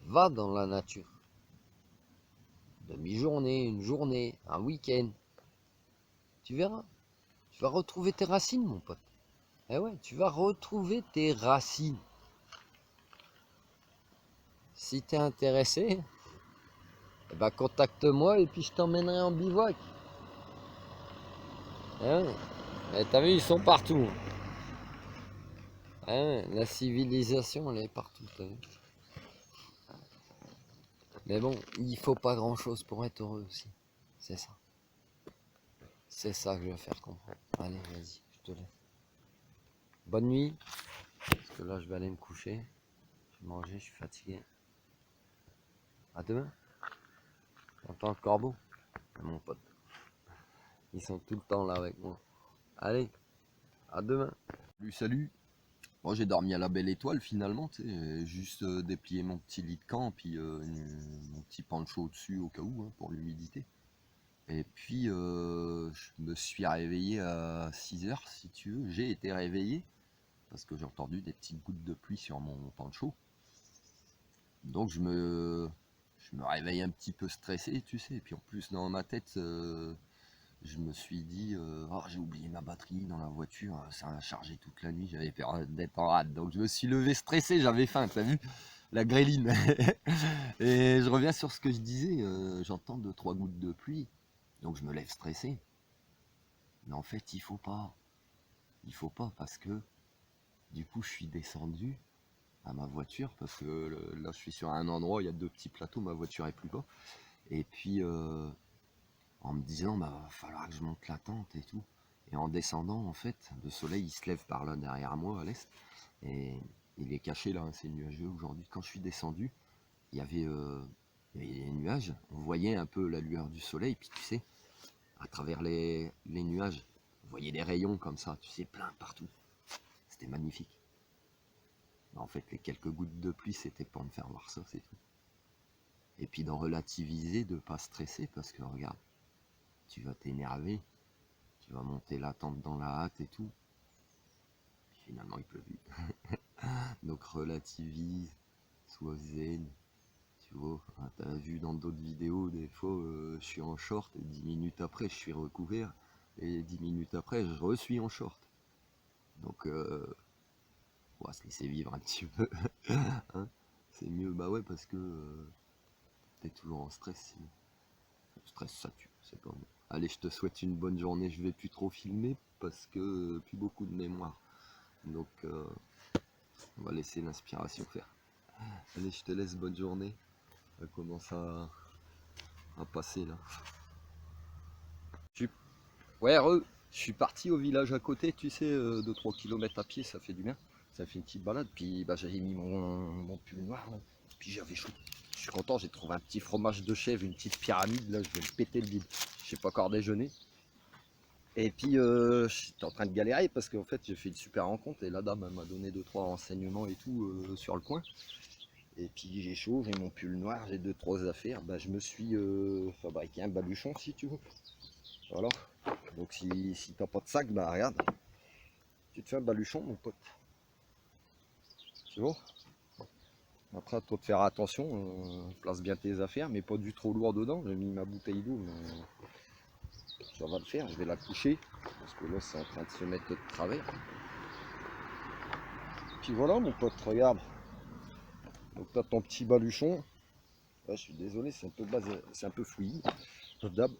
Va dans la nature. Demi-journée, une journée, un week-end. Tu verras. Tu vas retrouver tes racines, mon pote. Eh ouais, tu vas retrouver tes racines. Si t'es intéressé, eh ben contacte-moi et puis je t'emmènerai en bivouac. Eh ouais. Eh, t'as vu, ils sont partout. Eh ouais, la civilisation, elle est partout, t'as vu. Mais bon, il faut pas grand-chose pour être heureux aussi. C'est ça. C'est ça que je vais faire comprendre. Allez, vas-y, je te laisse. Bonne nuit. Parce que là, je vais aller me coucher. Je vais manger, je suis fatigué. À demain. T'entends le corbeau? Mon pote. Ils sont tout le temps là avec moi. Allez, à demain. Salut, salut. Bon, j'ai dormi à la belle étoile finalement, tu sais, j'ai juste déplié mon petit lit de camp, puis mon petit pancho au-dessus au cas où, hein, pour l'humidité. Et puis je me suis réveillé à 6 heures si tu veux. J'ai été réveillé parce que j'ai entendu des petites gouttes de pluie sur mon pancho. Donc je me réveille un petit peu stressé, tu sais. Et puis en plus dans ma tête, je me suis dit, oh, j'ai oublié ma batterie dans la voiture, ça a chargé toute la nuit, j'avais peur d'être en rade. Donc je me suis levé stressé, j'avais faim, t'as vu? La gréline. Et je reviens sur ce que je disais, j'entends 2-3 gouttes de pluie. Donc je me lève stressé. Mais en fait, il faut pas. Il faut pas parce que du coup, je suis descendu à ma voiture parce que là, je suis sur un endroit, il y a 2 petits plateaux, ma voiture est plus bas. Et puis, en me disant, bah, va falloir que je monte la tente et tout. Et en descendant, en fait, le soleil, il se lève par là derrière moi, à l'est. Et il est caché là, hein, c'est nuageux aujourd'hui. Quand je suis descendu, il y avait des nuages. On voyait un peu la lueur du soleil. Puis tu sais, à travers les nuages, on voyait des rayons comme ça, tu sais, plein partout. C'était magnifique. Mais en fait, les quelques gouttes de pluie, c'était pour me faire voir ça, c'est tout. Et puis d'en relativiser, de ne pas stresser, parce que regarde, tu vas t'énerver, tu vas monter la tente dans la hâte et tout. Puis finalement, il pleut vite. Donc relativise, sois zen. Tu vois, t'as vu dans d'autres vidéos, des fois, je suis en short et 10 minutes après, je suis recouvert. Et 10 minutes après, je suis en short. Donc, on va se laisser vivre un petit peu. Hein, c'est mieux, bah ouais, parce que t'es toujours en stress. Le stress, ça tue, c'est pas bon. Allez, je te souhaite une bonne journée. Je vais plus trop filmer parce que plus beaucoup de mémoire. Donc, on va laisser l'inspiration faire. Allez, je te laisse, bonne journée. Ça commence à passer là. Ouais, je suis parti au village à côté, tu sais, 2-3 km à pied, ça fait du bien. Ça fait une petite balade, puis bah, j'avais mis mon pull noir, là. Puis j'avais chaud. Je suis content, j'ai trouvé un petit fromage de chèvre, une petite pyramide, là, je vais me péter le bide. Je n'ai pas encore déjeuné. Et puis j'étais en train de galérer parce qu'en fait j'ai fait une super rencontre et la dame m'a donné 2-3 renseignements et tout sur le coin. Et puis j'ai chaud, j'ai mon pull noir, j'ai 2-3 affaires, bah, je me suis fabriqué un baluchon si tu veux. Voilà. Donc si t'as pas de sac, bah regarde, tu te fais un baluchon mon pote. Tu vois? Après à toi de faire attention, place bien tes affaires, mais pas du trop lourd dedans. J'ai mis ma bouteille d'eau, mais ça va le faire, je vais la coucher, parce que là c'est en train de se mettre de travers. Puis voilà mon pote, regarde. Donc t'as ton petit baluchon. Ouais, je suis désolé, c'est un peu bas, c'est un peu fouillis. D'hab.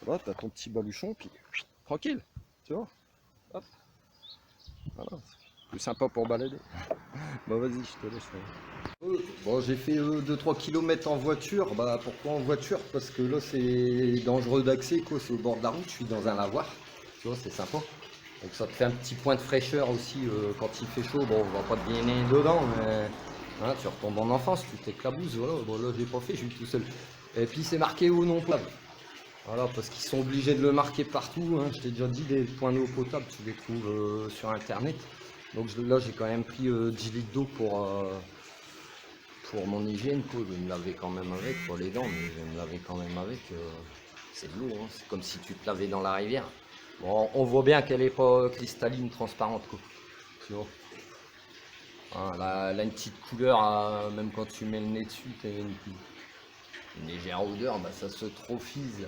Voilà, t'as ton petit baluchon, puis tranquille, tu vois. Hop. Voilà, c'est plus sympa pour balader. Bah vas-y, je te laisse. Bon, j'ai fait 2-3 km en voiture. Bah pourquoi en voiture? Parce que là c'est dangereux d'accès, quoi, c'est au bord de la route, je suis dans un lavoir. Tu vois, c'est sympa. Donc ça te fait un petit point de fraîcheur aussi quand il fait chaud. Bon, on va pas te baigner dedans, mais hein, tu retombes en enfance, tu t'éclabousses, voilà. Bon là j'ai pas fait, je suis tout seul. Et puis c'est marqué eau non potable. Voilà, parce qu'ils sont obligés de le marquer partout, hein. Je t'ai déjà dit, des points d'eau potable, tu les trouves sur internet. Donc là j'ai quand même pris 10 litres d'eau pour mon hygiène, quoi. Je vais me laver quand même avec, pour les dents, mais je vais me laver quand même avec. C'est de l'eau, hein. C'est comme si tu te lavais dans la rivière. Bon, on voit bien qu'elle n'est pas cristalline, transparente, quoi. Tu vois. Hein, elle a une petite couleur, même quand tu mets le nez dessus, tu as une légère odeur, bah, ça se trophise.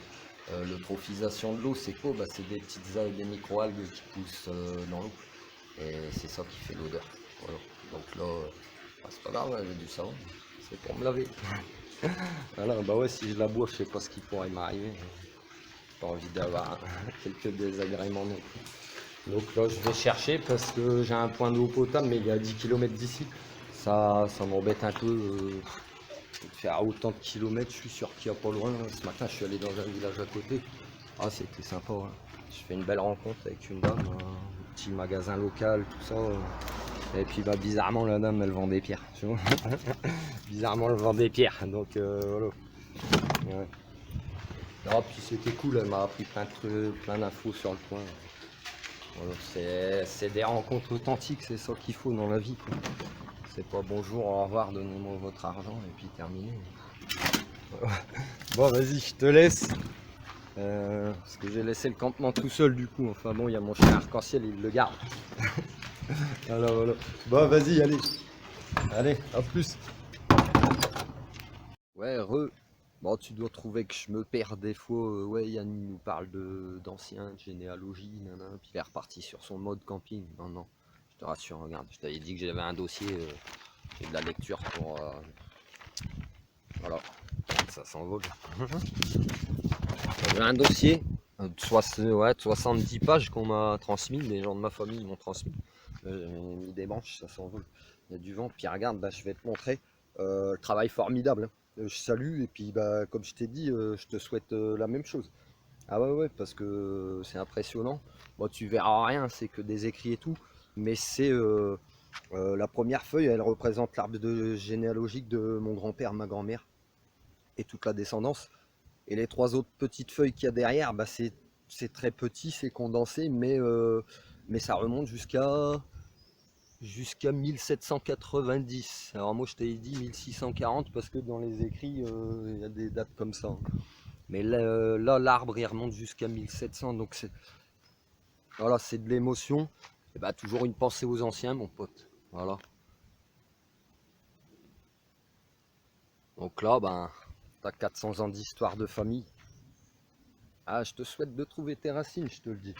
L'eutrophisation de l'eau, c'est quoi? Bah, c'est des petites algues, des micro-algues qui poussent dans l'eau. Et c'est ça qui fait l'odeur. Voilà. Donc là, bah, c'est pas grave, hein, j'ai du savon. C'est pour me laver. Voilà, bah ouais, si je la bois, je sais pas ce qui pourrait m'arriver. J'ai pas envie d'avoir quelques désagréments non plus. Donc là, je vais chercher parce que j'ai un point d'eau potable, mais il y a 10 km d'ici. Ça m'embête un peu. De faire autant de kilomètres, je suis sûr qu'il n'y a pas loin. Ce matin, je suis allé dans un village à côté. Ah, c'était sympa. Hein. Je fais une belle rencontre avec une dame, un petit magasin local, tout ça. Et puis, bah, bizarrement, la dame, elle vend des pierres. Tu vois. Bizarrement, elle vend des pierres. Donc, voilà. Ouais. Ah, puis c'était cool, elle m'a appris plein d'infos sur le coin. Voilà, c'est des rencontres authentiques, c'est ça qu'il faut dans la vie, quoi. C'est pas bonjour, au revoir, donnez-moi votre argent et puis terminé. Voilà. Bon, vas-y, je te laisse. Parce que j'ai laissé le campement tout seul du coup. Enfin bon, il y a mon chien arc-en-ciel, il le garde. Voilà, voilà. Bon, vas-y, allez. Allez, à plus. Ouais, Bon, tu dois trouver que je me perds des fois. Ouais, Yann il nous parle d'anciens, de généalogie, nanana, puis il est reparti sur son mode camping. Non, non, je te rassure, regarde, je t'avais dit que j'avais un dossier, j'ai de la lecture pour... voilà, ça s'envole. J'avais un dossier ouais, de 70 pages qu'on m'a transmis, les gens de ma famille m'ont transmis. J'ai mis des branches, ça s'envole. Il y a du vent, puis regarde, bah, je vais te montrer le travail formidable, hein. Je salue, et puis bah, comme je t'ai dit, je te souhaite la même chose. Ah ouais, ouais, parce que c'est impressionnant. Bon, tu verras rien, c'est que des écrits et tout, mais c'est la première feuille, elle représente l'arbre généalogique de mon grand-père, ma grand-mère, et toute la descendance. Et les trois autres petites feuilles qu'il y a derrière, bah c'est très petit, c'est condensé, mais ça remonte jusqu'à 1790. Alors moi je t'avais dit 1640 parce que dans les écrits, il y a des dates comme ça, hein. Mais là, l'arbre il remonte jusqu'à 1700, donc voilà, c'est de l'émotion. Et bah toujours une pensée aux anciens, mon pote. Voilà. Donc là, ben, t'as 400 ans d'histoire de famille. Ah, je te souhaite de trouver tes racines, je te le dis.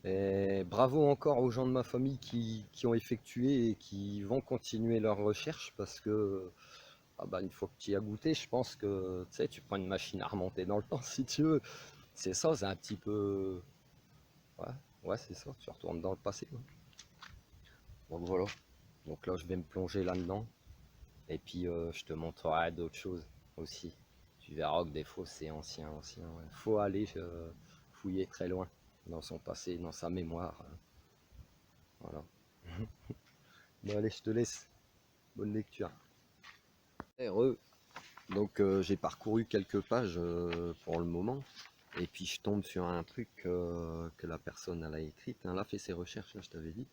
Et bravo encore aux gens de ma famille qui ont effectué et qui vont continuer leurs recherches parce que ah bah, une fois que tu y as goûté, je pense que tu sais, tu prends une machine à remonter dans le temps si tu veux. C'est ça, c'est un petit peu. Ouais, ouais, c'est ça, tu retournes dans le passé, ouais. Donc voilà. Donc là, je vais me plonger là-dedans. Et puis, je te montrerai d'autres choses aussi. Tu verras que des fois, c'est ancien, ancien. Ouais. Faut aller fouiller très loin dans son passé, dans sa mémoire. Voilà. Bon, allez, je te laisse. Bonne lecture. Heureux. Donc, j'ai parcouru quelques pages pour le moment. Et puis, je tombe sur un truc que la personne elle a écrit. Elle a fait ses recherches, là, je t'avais dit.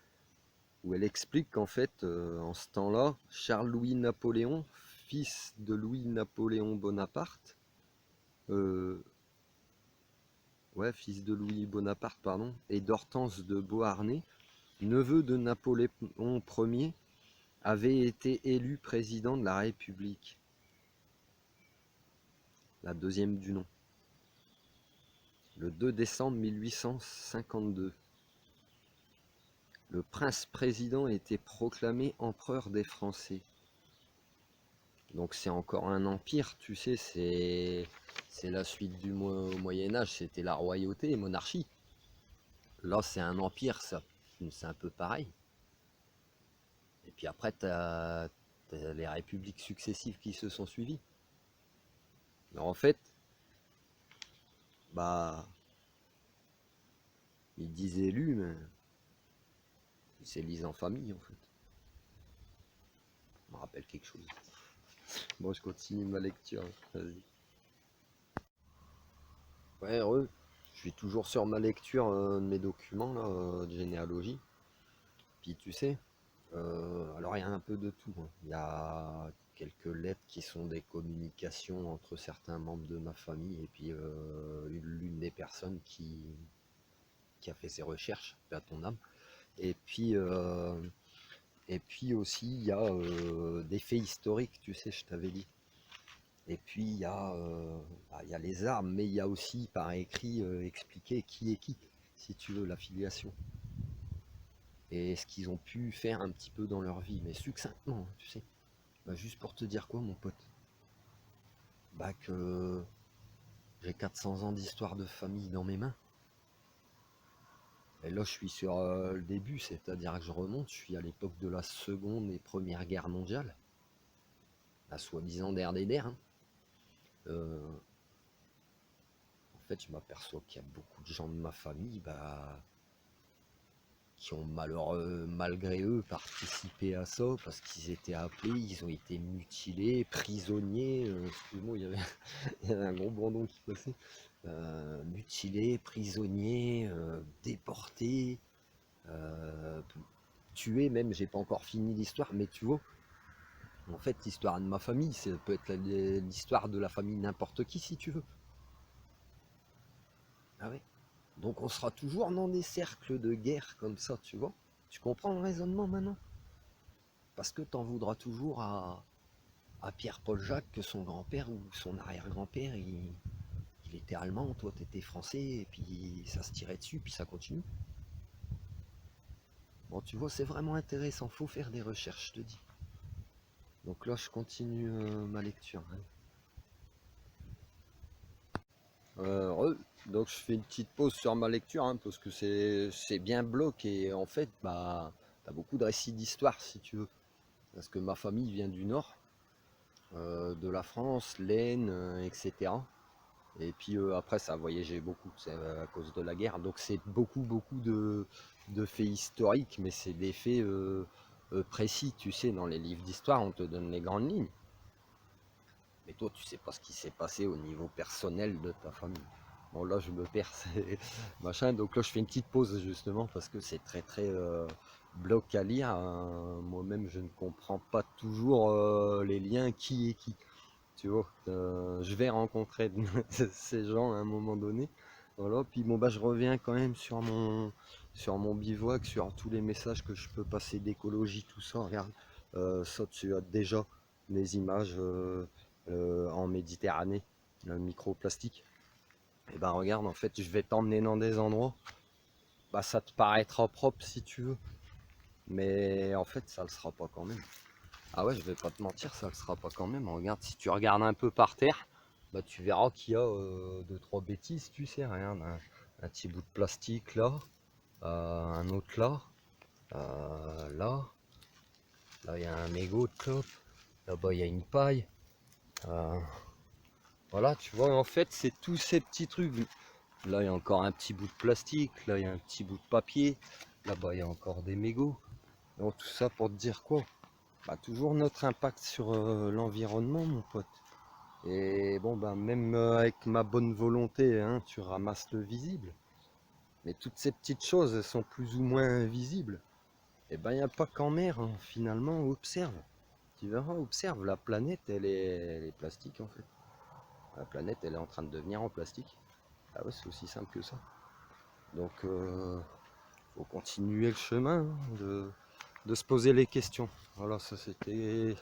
Où elle explique qu'en fait, en ce temps-là, Charles-Louis Napoléon, fils de Louis-Napoléon Bonaparte, euh, ouais, fils de Louis Bonaparte, pardon, et d'Hortense de Beauharnais, neveu de Napoléon Ier, avait été élu président de la République, la deuxième du nom, le 2 décembre 1852. Le prince-président était proclamé empereur des Français. Donc c'est encore un empire, tu sais, c'est la suite du Moyen-Âge, c'était la royauté et monarchie. Là, c'est un empire, c'est un peu pareil. Et puis après, tu as les républiques successives qui se sont suivies. Mais en fait, bah, ils disent élus, mais ils s'élisent en famille, en fait. Ça me rappelle quelque chose. Bon, je continue ma lecture. Vas-y. Ouais, heureux. Je suis toujours sur ma lecture de mes documents là, de généalogie. Puis tu sais, alors il y a un peu de tout, hein. Il y a quelques lettres qui sont des communications entre certains membres de ma famille et puis l'une des personnes qui a fait ses recherches, paix à ton âme. Et puis, euh, et puis aussi il y a des faits historiques, tu sais, je t'avais dit. Et puis il y a les armes, mais il y a aussi par écrit expliqué qui est qui, si tu veux, l'affiliation. Et ce qu'ils ont pu faire un petit peu dans leur vie, mais succinctement, tu sais. Bah, juste pour te dire quoi, mon pote? Bah que j'ai 400 ans d'histoire de famille dans mes mains. Et là, je suis sur le début, c'est-à-dire que je remonte, je suis à l'époque de la Seconde et Première Guerre mondiale, la soi-disant DRDR, hein. Euh, En fait, je m'aperçois qu'il y a beaucoup de gens de ma famille bah, qui ont malgré eux participé à ça parce qu'ils étaient appelés, ils ont été mutilés, prisonniers. Excuse-moi, il y avait un gros bandon qui passait. Mutilés, prisonniers, déportés. euh, tuer même, j'ai pas encore fini l'histoire, mais tu vois, en fait l'histoire de ma famille, ça peut être l'histoire de la famille n'importe qui si tu veux. Ah ouais. Donc on sera toujours dans des cercles de guerre comme ça, tu vois. Tu comprends le raisonnement maintenant? Parce que t'en voudras toujours à Pierre-Paul Jacques que son grand-père ou son arrière-grand-père, il était allemand, toi t'étais français, et puis ça se tirait dessus, puis ça continue. Bon, tu vois, c'est vraiment intéressant, faut faire des recherches, je te dis. Donc là, je continue ma lecture, hein. Donc je fais une petite pause sur ma lecture, hein, parce que c'est bien bloqué, et en fait, bah, t'as beaucoup de récits d'histoire, si tu veux. Parce que ma famille vient du nord, de la France, l'Aisne, etc. Et puis après, ça a voyagé beaucoup, c'est à cause de la guerre. Donc c'est beaucoup de faits historiques, mais c'est des faits précis. Tu sais, dans les livres d'histoire, on te donne les grandes lignes. Mais toi, tu sais pas ce qui s'est passé au niveau personnel de ta famille. Bon, là, je me perds, c'est machin. Donc là, je fais une petite pause justement parce que c'est très bloc à lire, hein. Moi-même, je ne comprends pas toujours les liens qui est qui. Tu vois, je vais rencontrer ces gens à un moment donné. Voilà, puis bon bah je reviens quand même sur mon bivouac, sur tous les messages que je peux passer d'écologie, tout ça. Regarde, ça tu as déjà mes images en Méditerranée, le microplastique. Et ben regarde, en fait, je vais t'emmener dans des endroits, bah ça te paraîtra propre si tu veux, mais en fait ça le sera pas quand même. Ah ouais, je vais pas te mentir, ça le sera pas quand même. Regarde, si tu regardes un peu par terre, bah tu verras qu'il y a deux trois bêtises, tu sais, regarde, un petit bout de plastique là, un autre là, là, là il y a un mégot de clope, là-bas il y a une paille. euh, voilà, tu vois, en fait c'est tous ces petits trucs. Là il y a encore un petit bout de plastique, là il y a un petit bout de papier, là-bas il y a encore des mégots. Donc tout ça pour te dire quoi? Bah toujours notre impact sur l'environnement, mon pote. Et bon, ben, même avec ma bonne volonté, hein, tu ramasses le visible. Mais toutes ces petites choses, elles sont plus ou moins visibles. Et ben, il n'y a pas qu'en mer, hein, finalement, observe. Tu verras, observe, la planète, elle est plastique, en fait. La planète, elle est en train de devenir en plastique. Ah ouais, c'est aussi simple que ça. Donc, faut continuer le chemin, hein, de se poser les questions. Voilà, ça c'était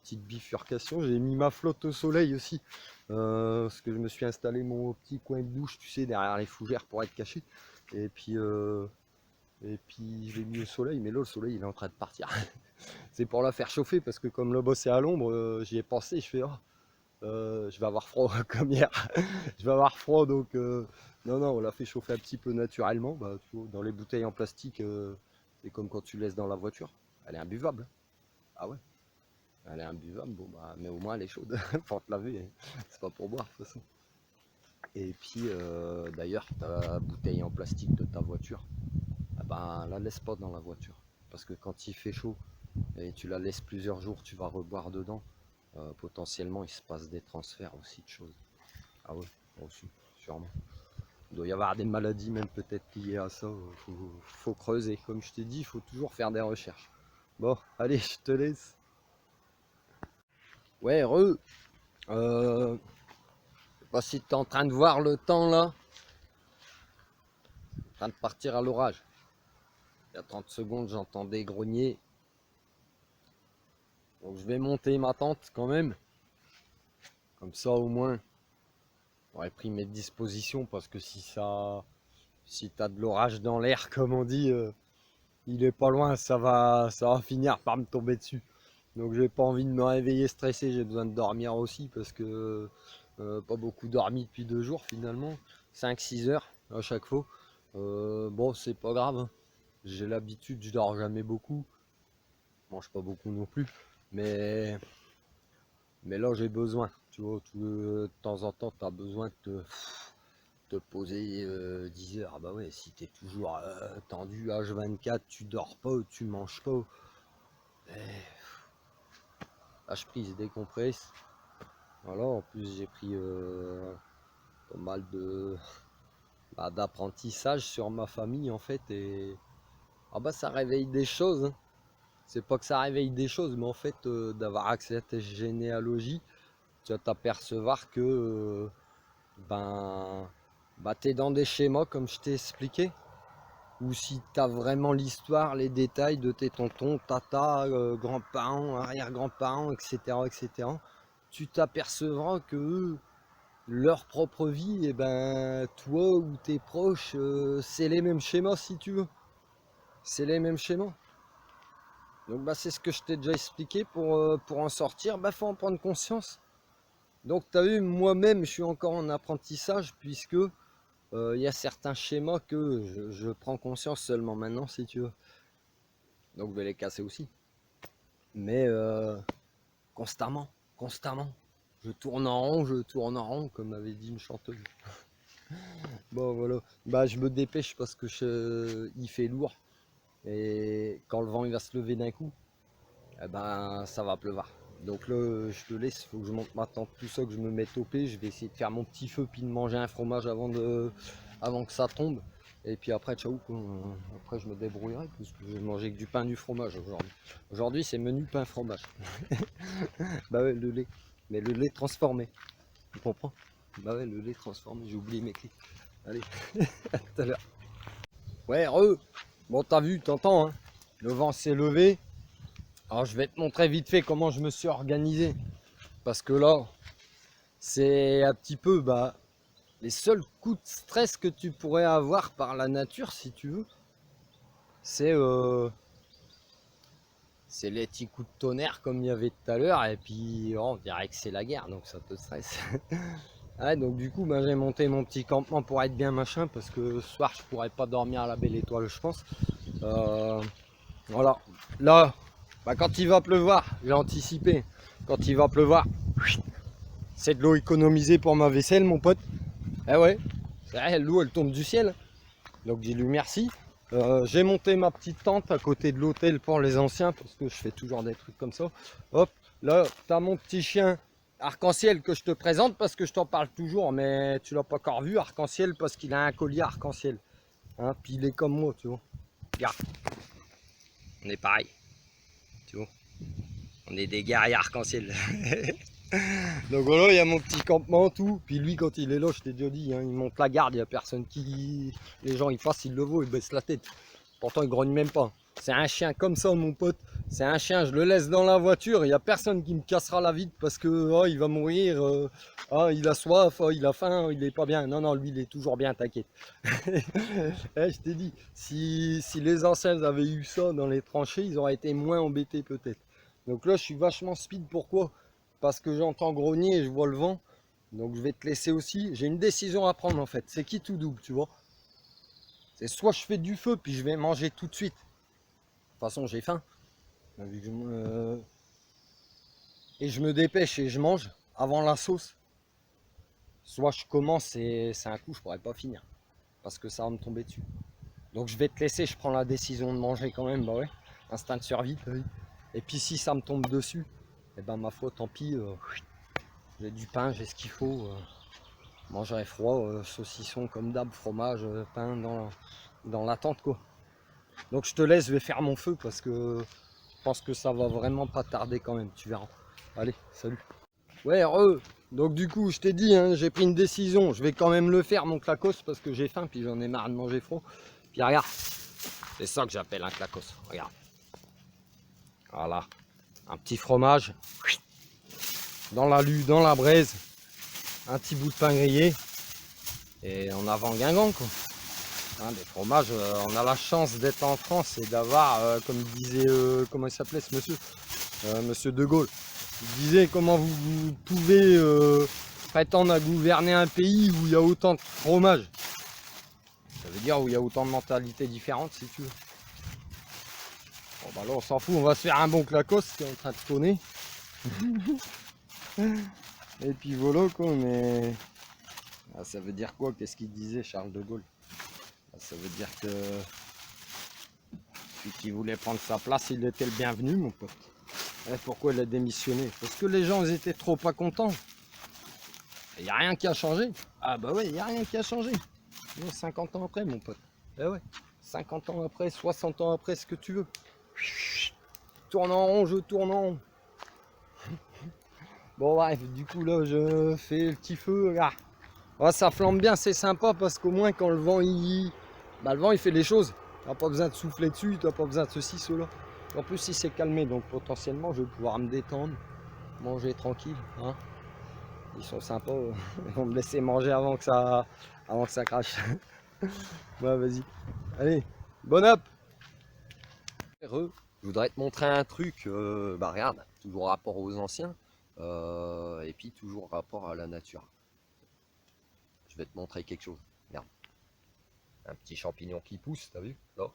petite bifurcation. J'ai mis ma flotte au soleil aussi, parce que je me suis installé mon petit coin de douche, tu sais, derrière les fougères pour être caché. Et puis, je l'ai mis au soleil, mais là le soleil il est en train de partir. C'est pour la faire chauffer parce que comme le boss est à l'ombre, j'y ai pensé, je fais oh, je vais avoir froid comme hier. Je vais avoir froid donc non, on l'a fait chauffer un petit peu naturellement. Bah, tu vois, dans les bouteilles en plastique, c'est comme quand tu laisses dans la voiture. Elle est imbuvable. Ah ouais. Elle est imbuvable, bon bah, mais au moins elle est chaude pour te laver, hein. C'est pas pour boire de toute façon. Et puis d'ailleurs, ta bouteille en plastique de ta voiture, ah ben, la laisse pas dans la voiture. Parce que quand il fait chaud et tu la laisses plusieurs jours, tu vas reboire dedans. Potentiellement, il se passe des transferts aussi de choses. Ah ouais, aussi, sûrement. Il doit y avoir des maladies même peut-être liées à ça. Faut creuser. Comme je t'ai dit, il faut toujours faire des recherches. Bon, allez, je te laisse. Ouais, Euh, Je sais pas si tu es en train de voir le temps là, en train de partir à l'orage. Il y a 30 secondes, j'entendais grogner. Donc je vais monter ma tente quand même. Comme ça au moins, j'aurais pris mes dispositions parce que si t'as de l'orage dans l'air, comme on dit, il est pas loin, ça va finir par me tomber dessus. Donc j'ai pas envie de me réveiller stressé, j'ai besoin de dormir aussi parce que pas beaucoup dormi depuis 2 jours finalement, 5-6 heures à chaque fois. Bon, c'est pas grave, hein. J'ai l'habitude, je dors jamais beaucoup, je mange pas beaucoup non plus, mais, mais là j'ai besoin, tu vois, de temps en temps tu as besoin de te poser 10 heures. Ah bah ouais, si tu es toujours tendu H24, tu dors pas, tu manges pas, lâche prise, décompresse. Voilà, en plus j'ai pris pas mal d'apprentissage sur ma famille en fait, et Ah bah ça réveille des choses, hein. C'est pas que ça réveille des choses, mais en fait, d'avoir accès à tes généalogies, tu vas t'apercevoir que ben, t'es dans des schémas comme je t'ai expliqué. Ou si tu as vraiment l'histoire, les détails de tes tontons, tata, grands-parents, arrière-grands-parents, etc., etc., tu t'apercevras que leur propre vie, et ben toi ou tes proches, c'est les mêmes schémas si tu veux. C'est les mêmes schémas. Donc bah c'est ce que je t'ai déjà expliqué pour en sortir, bah faut en prendre conscience. Donc tu as vu, moi-même je suis encore en apprentissage puisque il y a certains schémas que je prends conscience seulement maintenant si tu veux. Donc je vais les casser aussi. Mais constamment, constamment. Je tourne en rond, comme avait dit une chanteuse. Bon voilà, bah je me dépêche parce que il fait lourd. Et quand le vent il va se lever d'un coup, eh ben ça va pleuvoir. Donc là je te laisse, il faut que je monte ma tente, tout ça, que je me mette au pied. Je vais essayer de faire mon petit feu puis de manger un fromage avant que ça tombe. Et puis après, ciao, quoi. Après je me débrouillerai parce que je vais manger que du pain, du fromage aujourd'hui. Aujourd'hui c'est menu pain fromage. Bah ouais, le lait. Mais le lait transformé. Tu comprends? Bah ouais, le lait transformé, j'ai oublié mes clés. Allez, à tout à l'heure. Ouais, bon t'as vu, t'entends, hein? Le vent s'est levé. Alors je vais te montrer vite fait comment je me suis organisé. Parce que là, c'est un petit peu les seuls coups de stress que tu pourrais avoir par la nature, si tu veux. C'est les petits coups de tonnerre comme il y avait tout à l'heure. Et puis on dirait que c'est la guerre, donc ça te stresse. Ouais, donc du coup, j'ai monté mon petit campement pour être bien machin. Parce que ce soir, je pourrais pas dormir à la belle étoile, je pense. Voilà. Là, quand il va pleuvoir, j'ai anticipé. Quand il va pleuvoir, c'est de l'eau économisée pour ma vaisselle, mon pote. Eh ouais, c'est vrai, l'eau elle tombe du ciel. Donc dis-lui merci. J'ai monté ma petite tente à côté de l'hôtel pour les anciens parce que je fais toujours des trucs comme ça. Hop, là, tu as mon petit chien arc-en-ciel que je te présente parce que je t'en parle toujours, mais tu l'as pas encore vu, arc-en-ciel, parce qu'il a un collier arc-en-ciel. Hein, puis il est comme moi, tu vois. Regarde, on est pareil, tu vois. On est des guerriers arc-en-ciel. Donc voilà, il y a mon petit campement, tout. Puis lui, quand il est là, je t'ai déjà dit, hein, il monte la garde, il n'y a personne qui... Les gens, ils passent, ils le voient, ils baissent la tête. Pourtant, il grogne même pas. C'est un chien comme ça, mon pote. C'est un chien, je le laisse dans la voiture, il n'y a personne qui me cassera la vitre parce que oh, il va mourir, il a soif, il a faim, il est pas bien. Non, non, lui, il est toujours bien, t'inquiète. Je t'ai dit, si les anciens avaient eu ça dans les tranchées, ils auraient été moins embêtés peut-être. Donc là, je suis vachement speed, pourquoi? Parce que j'entends grogner et je vois le vent. Donc je vais te laisser aussi. J'ai une décision à prendre en fait. C'est qui tout double, tu vois. C'est soit je fais du feu puis je vais manger tout de suite. De toute façon, j'ai faim. Et je me dépêche et je mange avant la sauce. Soit je commence et c'est un coup, je pourrais pas finir. Parce que ça va me tomber dessus. Donc je vais te laisser, je prends la décision de manger quand même. Bah ouais, instinct de survie. Et puis si ça me tombe dessus, et ben ma foi, tant pis. J'ai du pain, j'ai ce qu'il faut. Mangerai froid, saucisson comme d'hab, fromage, pain dans la tente quoi. Donc je te laisse, je vais faire mon feu parce que je pense que ça va vraiment pas tarder quand même, tu verras. Allez, salut. Ouais, donc du coup, je t'ai dit, hein, j'ai pris une décision, je vais quand même le faire mon clacos parce que j'ai faim, puis j'en ai marre de manger froid. Puis regarde, c'est ça que j'appelle un clacos, regarde. Voilà, un petit fromage dans la braise, un petit bout de pain grillé et en avant Guingamp quoi. Hein, des fromages, on a la chance d'être en France et d'avoir, comme il disait, comment il s'appelait ce monsieur, monsieur De Gaulle. Il disait comment vous pouvez prétendre à gouverner un pays où il y a autant de fromages. Ça veut dire où il y a autant de mentalités différentes si tu veux. Bon bah là on s'en fout, on va se faire un bon clacos qui est en train de tonner. Et puis voilà quoi, mais ah, ça veut dire quoi? Qu'est-ce qu'il disait Charles de Gaulle? Ah, ça veut dire que celui qui voulait prendre sa place, il était le bienvenu mon pote. Et pourquoi il a démissionné? Parce que les gens ils étaient trop pas contents. Il n'y a rien qui a changé. Ah bah ouais, il n'y a rien qui a changé. 50 ans après mon pote. Eh ouais, 50 ans après, 60 ans après, ce que tu veux. Tourne en rond, je tourne en rond. Bon bref, du coup là je fais le petit feu là. Oh, ça flambe bien, c'est sympa parce qu'au moins quand le vent il fait les choses. T'as pas besoin de souffler dessus, t'as pas besoin de ceci, cela. En plus il s'est calmé, donc potentiellement je vais pouvoir me détendre, manger tranquille. Hein. Ils sont sympas, ils vont me laisser manger avant que ça crache. Ouais vas-y. Allez, bonne up. Heureux. Je voudrais te montrer un truc, bah regarde, toujours rapport aux anciens, et puis toujours rapport à la nature. Je vais te montrer quelque chose. Regarde. Un petit champignon qui pousse, t'as vu? Là.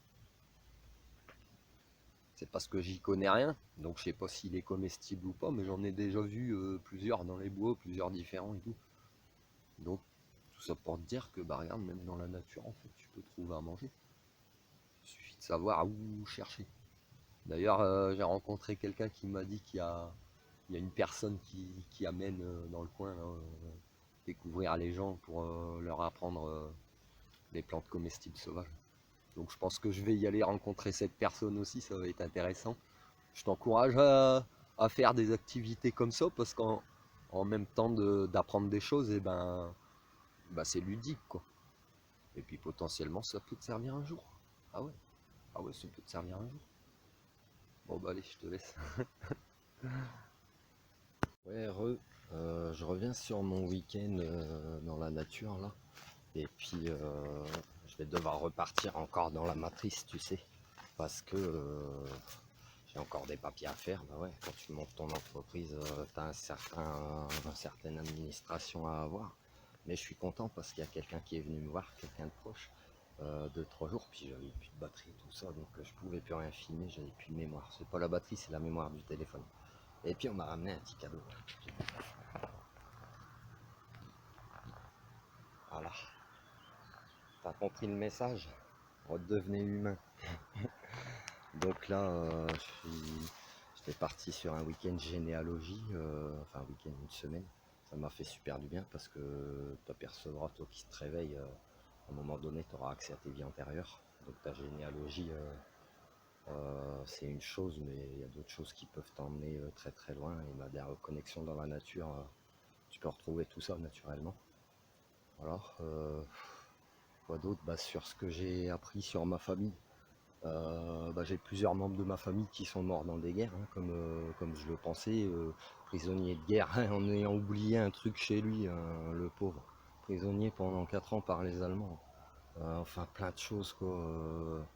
C'est parce que j'y connais rien, donc je sais pas s'il est comestible ou pas, mais j'en ai déjà vu plusieurs dans les bois, plusieurs différents et tout. Donc tout ça pour te dire que bah regarde, même dans la nature en fait, tu peux trouver à manger. Il suffit de savoir où chercher. D'ailleurs, j'ai rencontré quelqu'un qui m'a dit qu'il y a une personne qui amène dans le coin là, découvrir les gens pour leur apprendre les plantes comestibles sauvages. Donc je pense que je vais y aller rencontrer cette personne aussi, ça va être intéressant. Je t'encourage à faire des activités comme ça parce qu'en même temps d'apprendre des choses, et bah c'est ludique quoi. Et puis potentiellement ça peut te servir un jour. Ah ouais, ah ouais, ça peut te servir un jour. Bon bah allez, je te laisse. Ouais, je reviens sur mon week-end dans la nature là. Et puis je vais devoir repartir encore dans la matrice, tu sais. Parce que j'ai encore des papiers à faire. Bah ouais, quand tu montes ton entreprise, tu as une certaine administration à avoir. Mais je suis content parce qu'il y a quelqu'un qui est venu me voir, quelqu'un de proche, 2-3 jours, puis j'avais plus de batterie, tout ça, donc je pouvais plus rien filmer, j'avais plus de mémoire. C'est pas la batterie, c'est la mémoire du téléphone. Et puis on m'a ramené un petit cadeau. Voilà. T'as compris le message? Redevenez humain. Donc là, j'étais parti sur un week-end généalogie, enfin un week-end, une semaine. Ça m'a fait super du bien parce que tu apercevras, toi qui te réveilles, à un moment donné, tu auras accès à tes vies antérieures. Donc ta généalogie, c'est une chose, mais il y a d'autres choses qui peuvent t'emmener très très loin. Et ma dernière connexion dans la nature, tu peux retrouver tout ça naturellement. Alors, quoi d'autre? Bah, sur ce que j'ai appris sur ma famille. J'ai plusieurs membres de ma famille qui sont morts dans des guerres, hein, comme je le pensais, prisonnier de guerre, hein, en ayant oublié un truc chez lui, hein, le pauvre. Prisonnier pendant 4 ans par les Allemands. Enfin plein de choses quoi.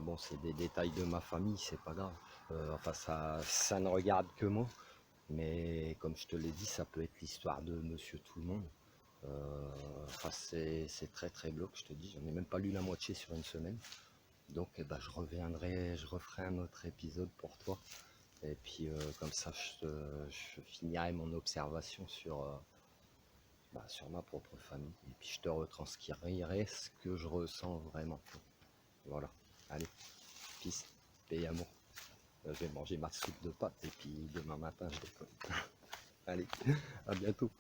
Bon c'est des détails de ma famille, c'est pas grave. Enfin ça ne regarde que moi. Mais comme je te l'ai dit, ça peut être l'histoire de Monsieur Tout le Monde. Enfin c'est très très bloc, je te dis, j'en ai même pas lu la moitié sur une semaine. Donc je reviendrai, je referai un autre épisode pour toi. Et puis comme ça je finirai mon observation sur ma propre famille. Et puis je te retranscrirai ce que je ressens vraiment. Voilà. Allez, peace, paix et amour. Je vais manger ma soupe de pâtes et puis demain matin je déconne. Allez, à bientôt.